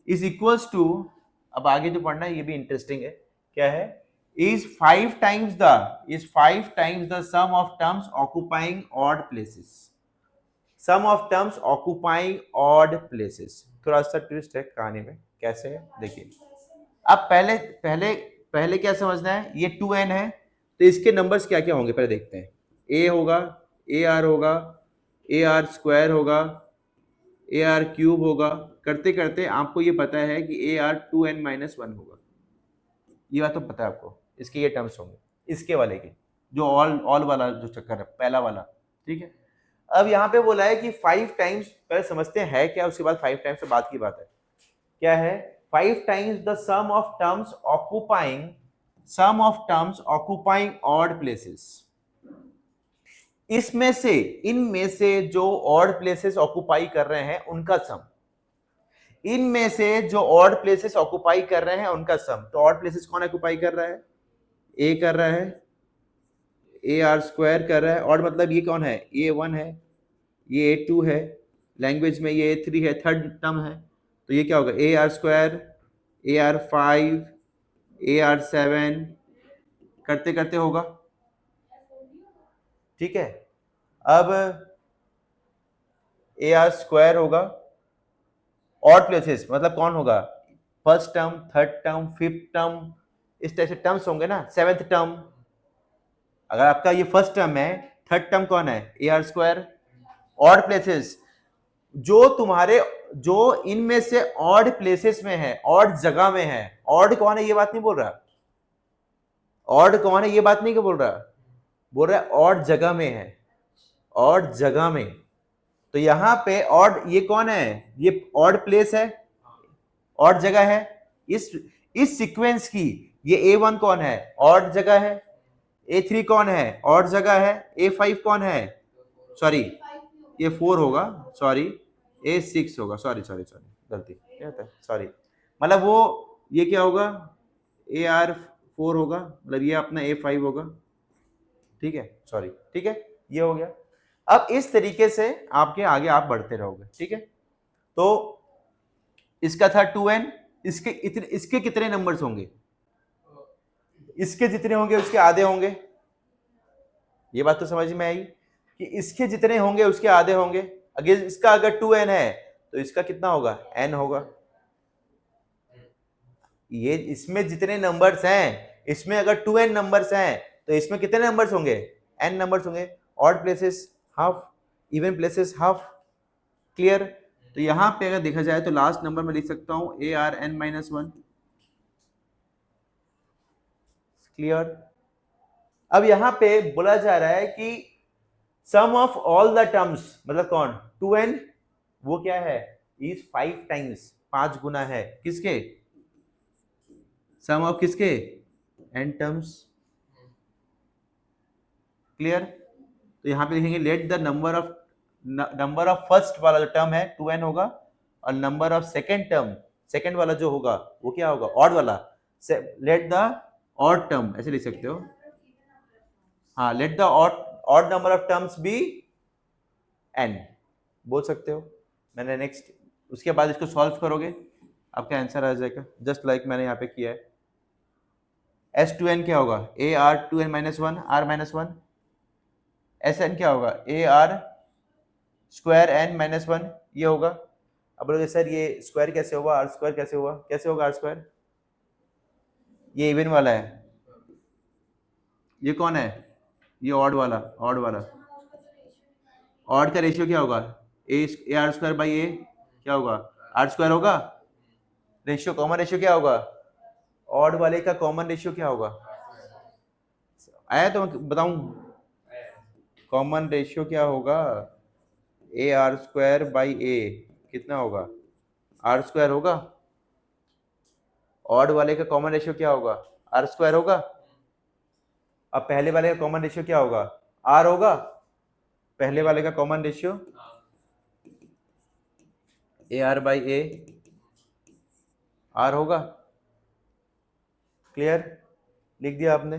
इज इक्वल्स टू, अब आगे जो पढ़ना है ये भी इंटरेस्टिंग है। क्या है? Is 5 times the sum of terms occupying odd places. Sum of terms occupying odd places, थोड़ा सा ट्विस्ट है कहानी में। कैसे है देखिए। अब पहले क्या समझना है? ये 2n है, तो इसके नंबर्स क्या क्या होंगे पहले देखते हैं। a होगा, ar होगा, ar स्क्वायर होगा, ar क्यूब होगा, करते करते आपको ये पता है कि ar 2n minus 1 होगा। ये बात तो पता है आपको, इसके ये टर्म्स होंगे, इसके वाले के जो ऑल वाला जो चक्कर है, पहला वाला, ठीक है। अब यहाँ पे बोला है कि 5 टाइम्स, पहले समझते हैं क्या, उसके बाद 5 टाइम्स से बात की बात है। क्या है? 5 times the sum of terms occupying odd places. इनमें से जो ऑड प्लेसेस ऑक्यूपाई कर रहे हैं उनका सम। इनमें से जो ऑड प्लेसेस ऑक्युपाई कर रहे हैं उनका सम। तो ऑड प्लेसेस कौन ऑक्युपाई कर रहा है? ए कर रहा है, ए आर स्क्वायर कर रहा है। ऑड मतलब ये कौन है? ए 1 है, ये ए 2 है, लैंग्वेज में ये ए 3 है, थर्ड टर्म है। तो ये क्या होगा? A are square, A R 5, A R 7 करते करते होगा। ठीक है, अब ए आर स्क्वायर होगा। ऑड प्लेसेस मतलब कौन होगा? First term, third term, fifth term, इस तरह से टर्म्स होंगे ना। सेवेंथ टर्म, अगर आपका ये फर्स्ट टर्म है, थर्ड टर्म कौन है? A R square. Odd places जो तुम्हारे, जो इनमें से ऑड प्लेसेस में है, ऑड जगह में है। ऑड कौन है ये बात नहीं बोल रहा, ऑड कौन है ये बात नहीं बोल रहा, बोल रहा है ऑड जगह में है, ऑड जगह में। तो यहां पे ऑड, ये कौन है? ये ऑड प्लेस है, ऑड जगह है। इस सीक्वेंस की ये A1 कौन है? ऑड जगह है। A3 कौन है? ऑड जगह है। A5 कौन है? सॉरी ये 4 होगा, सॉरी A6 होगा, सॉरी सॉरी सॉरी गलती, क्या होता है, सॉरी। मतलब वो ये क्या होगा? AR4 होगा, मतलब ये अपना A5 होगा। ठीक है, सॉरी, ठीक है, ये हो गया। अब इस तरीके से आपके आगे आप बढ़ते रहोगे। ठीक है, तो इसका था 2n, इसके कितने नंबर्स होंगे? इसके जितने होंगे उसके आधे होंगे। ये बात तो समझ में आई कि इसके जितने होंगे उसके आधे होंगे। अगर इसका अगर 2n है तो इसका कितना होगा? n होगा। ये इसमें जितने नंबर्स हैं, इसमें अगर 2n नंबर्स हैं तो इसमें कितने नंबर्स होंगे? n नंबर्स होंगे। Odd places half, even places half. Clear? तो यहां पे अगर देखा जाए तो लास्ट नंबर में लिख सकता हूं ARn-1। क्लियर? अब यहां पे बोला जा रहा है कि sum of all the terms, मतलब कौन? 2n, वो क्या है? इज 5 टाइम्स, 5 गुना है किसके? सम ऑफ किसके? n terms. क्लियर? तो यहां पे लिखेंगे late the number of first वाला जो टर्म है 2n होगा, और number of second term, second वाला जो होगा वो क्या होगा? ऑड वाला। लेट द ऑड टर्म, ऐसे लिख सकते हो। हाँ, let the odd number of terms be n, बोल सकते हो। मैंने नेक्स्ट, उसके बाद इसको सॉल्व करोगे, आपका आंसर आ जाएगा, जस्ट लाइक मैंने यहाँ पे किया है। S2n क्या होगा? AR2n-1, R-1। Sn क्या होगा? AR स्क्वायर n-1, ये होगा। अब बोलोगे सर ये स्क्वायर कैसे हुआ, आर स्क्वायर कैसे हुआ? कैसे होगा आर स्क्वायर? ये इवन वाला है, ये कौन है? ये ऑड वाला, ऑड वाला। ऑड का रेशियो क्या होगा? ए आर स्क्वायर बाई ए क्या होगा? आर स्क्वायर होगा। रेशियो, कॉमन रेशियो क्या होगा? ऑड वाले का कॉमन रेशियो क्या होगा? आया तो मैं बताऊं, कॉमन रेशियो क्या होगा? ए आर स्क्वायर बाई ए कितना होगा? आर स्क्वायर होगा। ऑड वाले का कॉमन रेशियो क्या होगा? आर स्क्वायर होगा। अब पहले वाले का कॉमन रेशियो क्या होगा? आर होगा। पहले वाले का common ratio A R by A R होगा। क्लियर? लिख दिया आपने?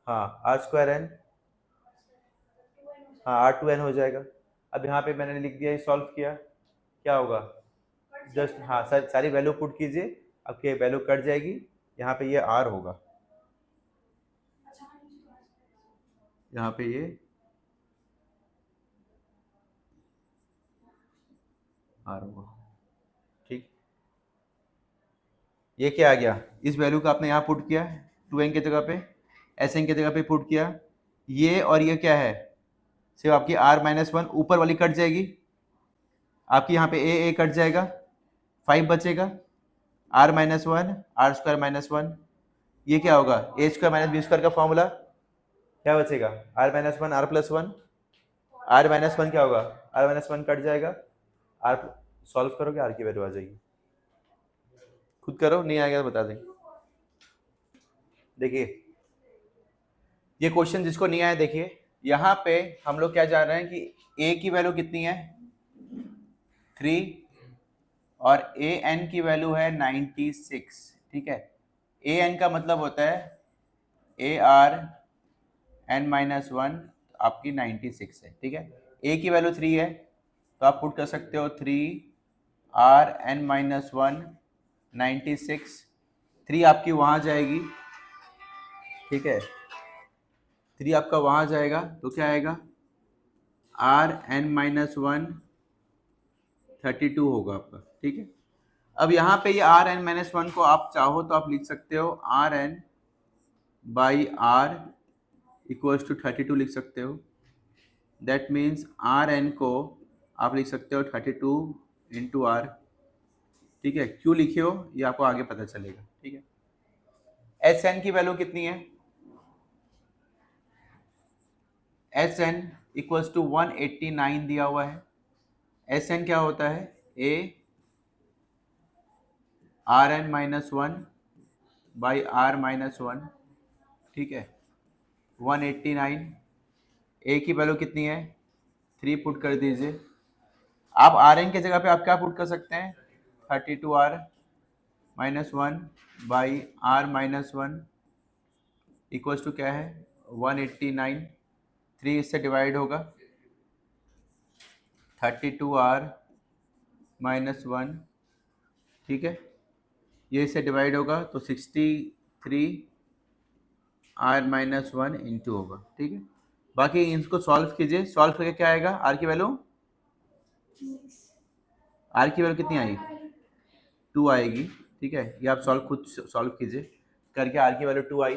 हाँ, आर स्क्वायर एन, हाँ R2n हो जाएगा। अब यहाँ पे मैंने लिख दिया, सॉल्व किया, क्या होगा? जस्ट हाँ सारी वैल्यू पुट कीजिए, आपकी वैल्यू कट जाएगी। यहाँ पे ये R होगा, यहाँ पे ये R होगा। ठीक, ये क्या आ गया? इस वैल्यू का आपने यहाँ पुट किया 2n की जगह पे, Sn की जगह पे पुट किया। ये और ये क्या है? सिर्फ आपकी R-1 ऊपर वाली कट जाएगी, आपकी यहाँ पे ए कट जाएगा, 5 बचेगा। R-1 आर स्क्वायर -1, ये क्या होगा? ए स्क्वायर माइनस बी स्क्वायर का फॉर्मूला, क्या बचेगा? R-1 R+1, R-1 क्या होगा? R-1 कट जाएगा, R सॉल्व करोगे, R की वैल्यू आ जाएगी। खुद करो, नहीं आएगा तो बता देंगे। देखिए ये क्वेश्चन जिसको नहीं आया, देखिए यहाँ पे हम लोग क्या जान रहे हैं कि a की वैल्यू कितनी है? 3, और ए एन की वैल्यू है 96, ठीक है। ए एन का मतलब होता है ए आर एन माइनस वन, आपकी 96 है, ठीक है। ए की वैल्यू 3 है तो आप पुट कर सकते हो 3 आर एन माइनस वन 96, 3 आपकी वहाँ जाएगी, ठीक है। 3 आपका वहाँ जाएगा तो क्या आएगा, आर एन माइनस वन 32 होगा आपका, ठीक है। अब यहाँ पे ये आर एन माइनस वन को आप चाहो तो आप लिख सकते हो r n by r equals to 32 लिख सकते हो। दैट मीन्स आर एन को आप लिख सकते हो 32 इंटू आर, ठीक है। क्यों लिखे हो ये आपको आगे पता चलेगा, ठीक है। एस एन की वैल्यू कितनी है, एस एन इक्वल्स टू 189 दिया हुआ है। एस एन क्या होता है, ए r n minus one by are minus one, ठीक है। 189, ए की वैल्यू कितनी है, 3 पुट कर दीजिए। आप आर एन के जगह पे आप क्या पुट कर सकते हैं, 32 R minus one by are minus one equals to क्या है 189, 3 इससे डिवाइड होगा, 32 आर माइनस वन, ठीक है। ये इससे डिवाइड होगा तो 63 आर माइनस वन इंटू होगा, ठीक है। बाकी इसको सॉल्व कीजिए, सॉल्व करके क्या आएगा, आर की वैल्यू, आर की वैल्यू कितनी आई, 2 आएगी, ठीक है। ये आप खुद सॉल्व कीजिए करके, आर की वैल्यू 2 आई।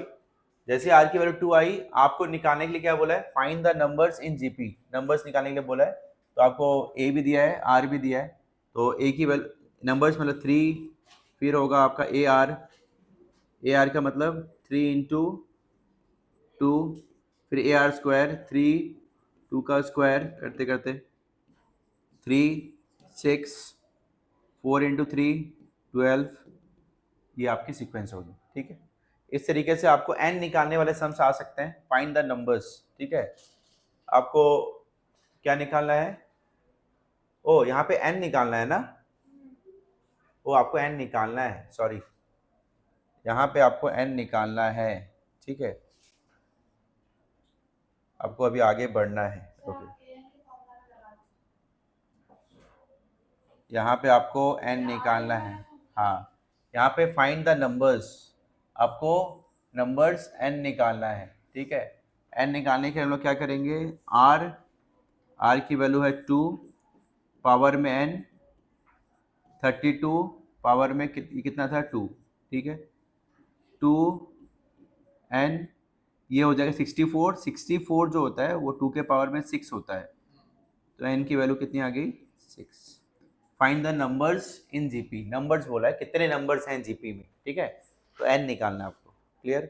जैसे आर की वैल्यू 2 आई, आपको निकालने के लिए क्या बोला है, find the numbers in GP, numbers निकालने के लिए बोला है। तो आपको ए भी दिया है, आर भी दिया है, तो ए की वैल्यू नंबर्स मतलब 3, फिर होगा आपका ए आर का मतलब 3 इंटू 2, फिर ए आर स्क्वायर 3, 2 का स्क्वायर करते करते 3, 6, 4 इंटू 3 12, ये आपकी सीक्वेंस होगी, ठीक है। इस तरीके से आपको n निकालने वाले सम्स आ सकते हैं, फाइंड द नंबर्स, ठीक है। आपको क्या निकालना है, ओ यहाँ पे n निकालना है ना, ओ आपको n निकालना है, सॉरी, यहाँ पे आपको n निकालना है, ठीक है। आपको अभी आगे बढ़ना है, ओके। यहाँ पे आपको n निकालना है, हाँ। यहाँ पे फाइंड द नंबर्स, आपको नंबर्स n निकालना है, ठीक है। n निकालने के हम लोग क्या करेंगे, r की वैल्यू है 2, पावर में n, 32 पावर में कितना था 2, ठीक है। 2n ये हो जाएगा 64, 64 जो होता है वो 2 के पावर में 6 होता है, तो n की वैल्यू कितनी आ गई 6। Find the numbers in GP, numbers बोला है कितने नंबर्स हैं जीपी में, ठीक है। तो n निकालना है आपको, क्लियर।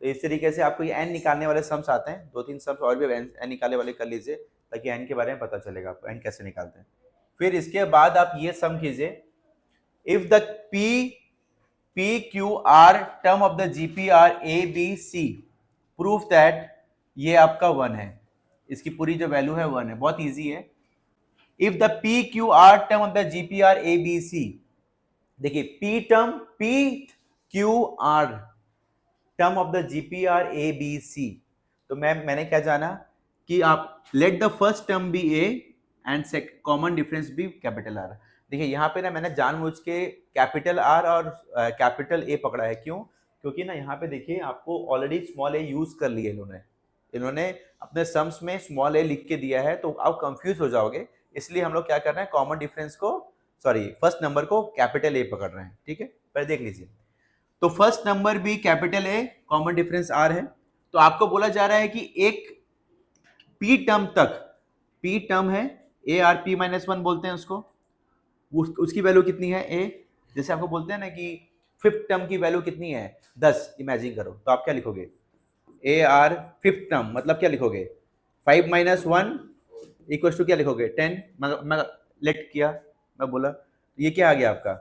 तो इस तरीके से आपको ये n निकालने वाले सम्स आते हैं, 2-3 सम्स और भी n निकालने वाले कर लीजिए ताकि n के बारे में पता चलेगा आपको n कैसे निकालते हैं। फिर इसके बाद आप ये सम कीजिए, if the p q r term of the GP are a b c, proof that ये आपका 1 है, इसकी पूरी जो वैल्यू है 1 है, बहुत इजी है। If the P Q R term of the GP are A B C, देखिए P term P Q R term of the GP are A B C, तो मैंने क्या जाना कि आप let the first term be A and common difference be capital R. देखिए यहाँ पे ना मैंने जानबूझ के कैपिटल आर और कैपिटल ए पकड़ा है, क्यों, क्योंकि ना यहाँ पे देखिए आपको ऑलरेडी स्मॉल ए यूज कर लिया इन्होंने अपने सम्स में स्मॉल ए लिख के दिया है, तो आप कंफ्यूज हो जाओगे। इसलिए हम लोग क्या कर रहे हैं, कॉमन डिफरेंस को, सॉरी फर्स्ट नंबर को कैपिटल ए पकड़ रहे हैं, ठीक है। पहले देख लीजिए, तो फर्स्ट नंबर भी capital A, common difference R है, तो आपको बोला जा रहा है कि एक पी टर्म तक, पी टर्म है ए आर पी माइनस वन बोलते हैं उसको, उसकी वैल्यू कितनी है ए, जैसे आपको बोलते हैं ना कि फिफ्थ टर्म की वैल्यू कितनी है 10, इमेजिन करो, तो आप क्या लिखोगे, ए आर फिफ्थ टर्म मतलब क्या लिखोगे 5 माइनस 1 इक्वल टू क्या लिखोगे 10, मैं लेट किया, मैं बोला ये क्या आ गया आपका,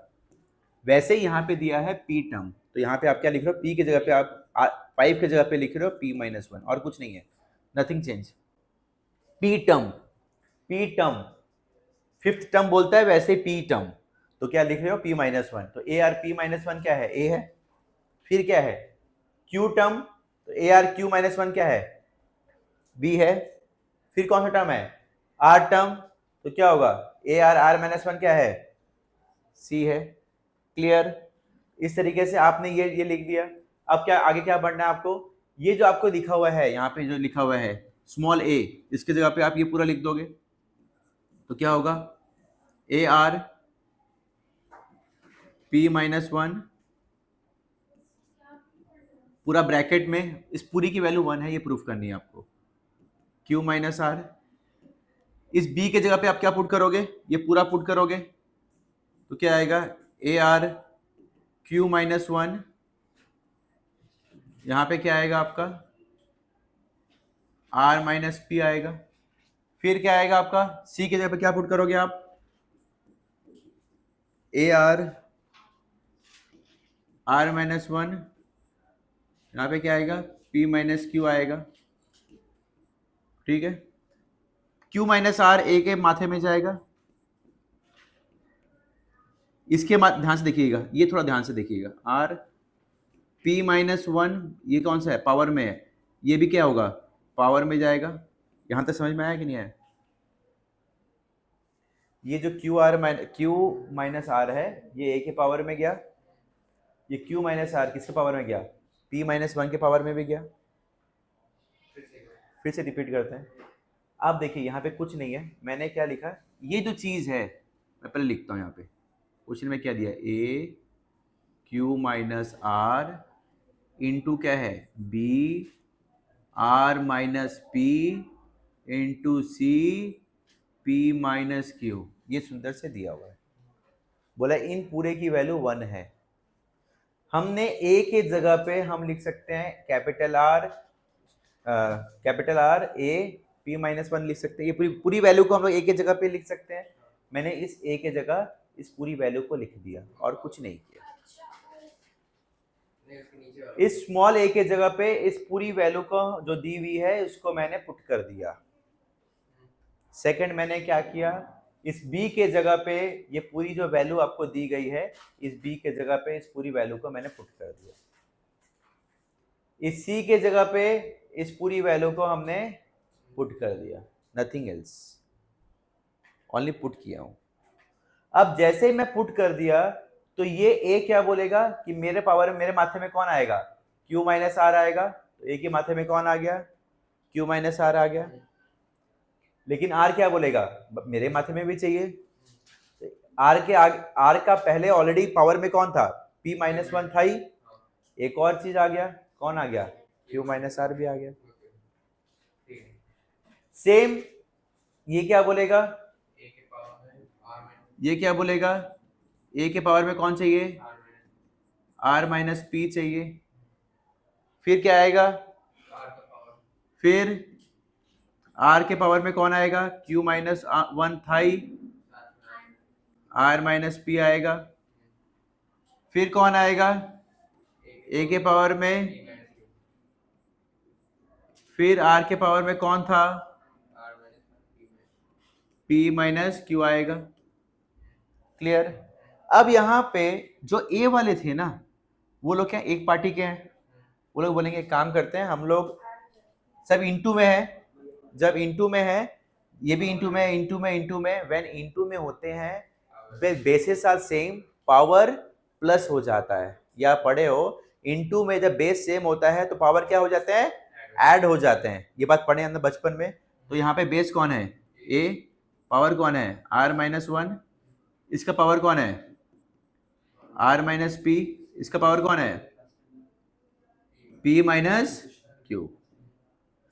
वैसे ही यहाँ पे दिया है पी टर्म, तो यहाँ पे आप क्या लिख रहे हो, पी की जगह पे आप 5 की जगह पे लिख रहे हो पी माइनस 1, और कुछ नहीं है, nothing change. P term fifth term बोलता है, वैसे पी टर्म, तो क्या लिख रहे हो, p माइनस वन, तो ए आर पी माइनस वन क्या है, a है। फिर क्या है q टर्म, तो A R Q minus one क्या है, b है। फिर कौन सा टर्म है, r टर्म, तो क्या होगा A R R minus one क्या है, c है। क्लियर। इस तरीके से आपने ये लिख दिया। अब क्या आगे क्या पढ़ना है आपको, ये जो आपको लिखा हुआ है यहाँ पे जो लिखा हुआ है स्मॉल a, इसके जगह पे आप ये पूरा लिख दोगे तो क्या होगा, A R P minus one पूरा ब्रैकेट में, इस पूरी की वैल्यू वन है, ये प्रूफ करनी है आपको। क्यू माइनस आर, इस b के जगह पे आप क्या पुट करोगे, ये पूरा पुट करोगे तो क्या आएगा, A R Q minus one, यहां पे क्या आएगा आपका r माइनस पी आएगा। फिर क्या आएगा आपका, c के जगह पे क्या पुट करोगे आप, ए आर माइनस वन, यहाँ पे क्या आएगा p माइनस क्यू आएगा। ठीक है, q माइनस आर ए के माथे में जाएगा। इसके ध्यान से देखिएगा, ये थोड़ा ध्यान से देखिएगा, आर p माइनस वन ये कौन सा है, पावर में है, ये भी क्या होगा पावर में जाएगा। यहां तक समझ में आया कि नहीं आया। ये जो क्यू माइनस आर है ये a के पावर में गया, ये q माइनस आर किसके पावर में गया, p माइनस वन के पावर में भी गया। फिर से रिपीट करते हैं। आप देखिए यहाँ पे कुछ नहीं है, मैंने क्या लिखा, ये जो चीज़ है मैं पहले लिखता हूँ यहाँ पे, क्वेश्चन में क्या दिया, A Q minus R into क्या है B R minus P into C P minus Q, ये सुंदर से दिया हुआ है। बोला इन पूरे की वैल्यू वन है। हमने ए के जगह पे हम लिख सकते हैं capital R A P minus one लिख सकते हैं। ये पूरी वैल्यू को हम लोग ए के जगह पे लिख सकते हैं। मैंने इस ए के जगह इस पूरी वैल्यू को लिख दिया और कुछ नहीं किया। इस स्मॉल ए के जगह पे इस पूरी वैल्यू को जो दी हुई है उसको मैंने पुट कर दिया। सेकंड मैंने क्या किया, इस b के जगह पे ये पूरी जो वैल्यू आपको दी गई है इस b के जगह पे इस पूरी वैल्यू को मैंने पुट कर दिया। इस c के जगह पे इस पूरी वैल्यू को हमने पुट कर दिया, नथिंग एल्स, ओनली पुट किया हूं। अब जैसे ही मैं पुट कर दिया तो ये a क्या बोलेगा कि मेरे पावर में मेरे माथे में कौन आएगा, q माइनस आर आएगा। तो a के माथे में कौन आ गया, q माइनस आर आ गया। लेकिन r क्या बोलेगा, मेरे माथे में भी चाहिए। r का पहले ऑलरेडी पावर में कौन था, p माइनस वन था ही, एक और चीज आ गया, कौन आ गया, q माइनस आर भी आ गया। सेम ये क्या बोलेगा, ये क्या बोलेगा, a के पावर में कौन चाहिए, r माइनस पी चाहिए। फिर क्या आएगा, फिर r के पावर में कौन आएगा, q माइनस वन था ही, r माइनस पी आएगा। फिर कौन आएगा, a के पावर में, फिर r के पावर में कौन था, p माइनस क्यू आएगा। क्लियर। अब यहाँ पे जो a वाले थे ना वो लोग क्या एक पार्टी के हैं, वो लोग बोलेंगे काम करते हैं हम लोग सब इंटू में है, जब इंटू में है ये भी इंटू में, इंटू में, इंटू में, व्हेन इंटू में होते हैं bases are same, power plus हो जाता है। या पढ़े हो इंटू में जब बेस सेम होता है तो पावर क्या हो जाते हैं, ऐड हो जाते हैं। ये बात पढ़े हमने बचपन में। तो यहाँ पे बेस कौन है, a, पावर कौन है r माइनस वन, इसका पावर कौन है r माइनस पी, इसका पावर कौन है p माइनस क्यू।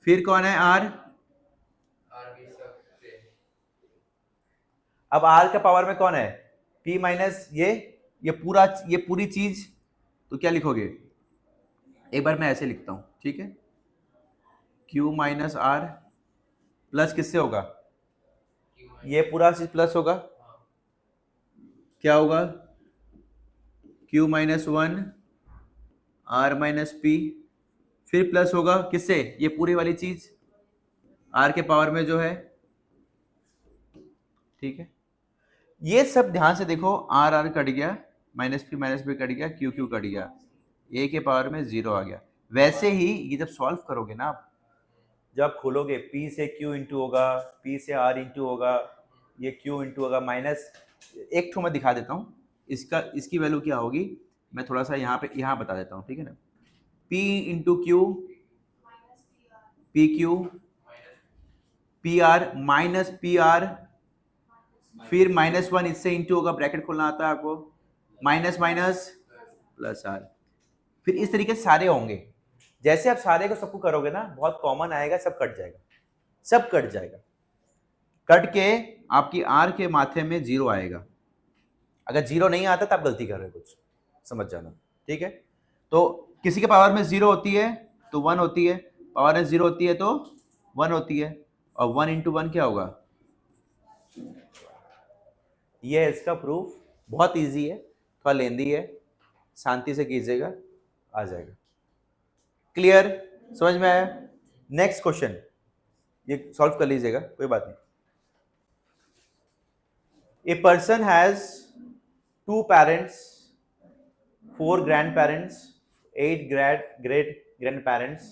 फिर कौन है r, अब r का पावर में कौन है p माइनस ये पूरी चीज। तो क्या लिखोगे, एक बार मैं ऐसे लिखता हूं, ठीक है, q माइनस आर प्लस किससे होगा, ये पूरा चीज प्लस होगा, क्या होगा q minus one R minus P, फिर प्लस होगा किससे, ये पूरी वाली चीज r के पावर में जो है। ठीक है, ये सब ध्यान से देखो, आर आर कट गया, माइनस पी कट गया, क्यू क्यू कट गया, ए के पावर में 0 आ गया। वैसे ही ये जब सॉल्व करोगे ना आप, जब खोलोगे p से q इंटू होगा, p से r इंटू होगा, ये q इंटू होगा, माइनस एक ठो मैं दिखा देता हूँ इसका, इसकी वैल्यू क्या होगी, मैं थोड़ा सा यहाँ बता देता हूँ, ठीक है ना। p into Q, P Q, P R minus P R, फिर -1 इससे इंटू होगा, ब्रैकेट खोलना आता है आपको, माइनस माइनस प्लस आर, फिर इस तरीके से सारे होंगे। जैसे आप सारे को सबको करोगे ना, बहुत कॉमन आएगा, सब कट जाएगा, सब कट जाएगा, कट के आपकी आर के माथे में 0 आएगा। अगर 0 नहीं आता तो आप गलती कर रहे हो, कुछ समझ जाना, ठीक है। तो किसी के पावर में 0 होती है तो 1 होती है, पावर में 0 होती है तो 1 होती है, और 1 इंटू 1 क्या होगा, ये है इसका प्रूफ। बहुत इजी है, थोड़ा लेंदी है, शांति से कीजिएगा, आ जाएगा। क्लियर, समझ में आया। नेक्स्ट क्वेश्चन, ये सॉल्व कर लीजिएगा, कोई बात नहीं। A person has 2 parents, 4 grandparents, 8 great grandparents.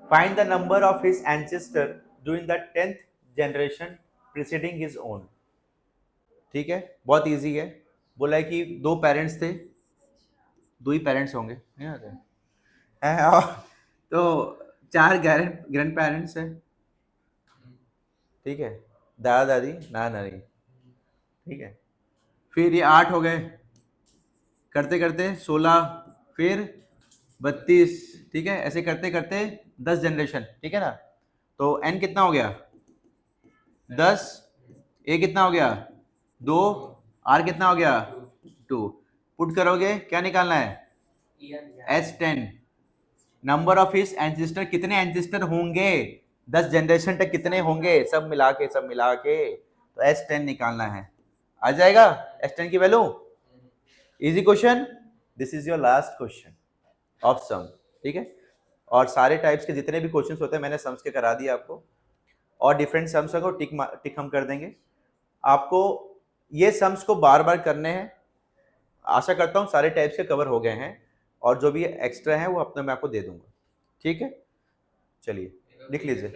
Find the number of his ancestor during the 10th generation preceding his own. ठीक है, बहुत इजी है। बोला है कि 2 पेरेंट्स थे, 2 ही पेरेंट्स होंगे, नहीं आते हैं, और तो 4 ग्रैंड पेरेंट्स हैं, ठीक है, दादा दादी नाना नानी, ठीक है। फिर ये 8 हो गए, करते करते 16, फिर 32, ठीक है, ऐसे करते करते 10 जनरेशन, ठीक है ना। तो n कितना हो गया 10, a कितना हो गया 2, r कितना हो गया 2। पुट करोगे क्या निकालना है S10, number of his ancestor, कितने एंसेस्टर होंगे 10 जनरेशन तक, कितने होंगे सब मिला के तो S10 निकालना है, आ जाएगा S10 की वैल्यू। Easy question, this is your last question of sum, ठीक है। और सारे टाइप्स के जितने भी क्वेश्चंस होते हैं मैंने सम्स के करा दिए आपको, और डिफरेंट सम्स को टिक हम कर देंगे आपको। ये सम्स को बार बार करने हैं, आशा करता हूँ सारे टाइप्स के कवर हो गए हैं, और जो भी एक्स्ट्रा है वो अपने मैं आपको दे दूंगा, ठीक है। चलिए लिख लीजिए।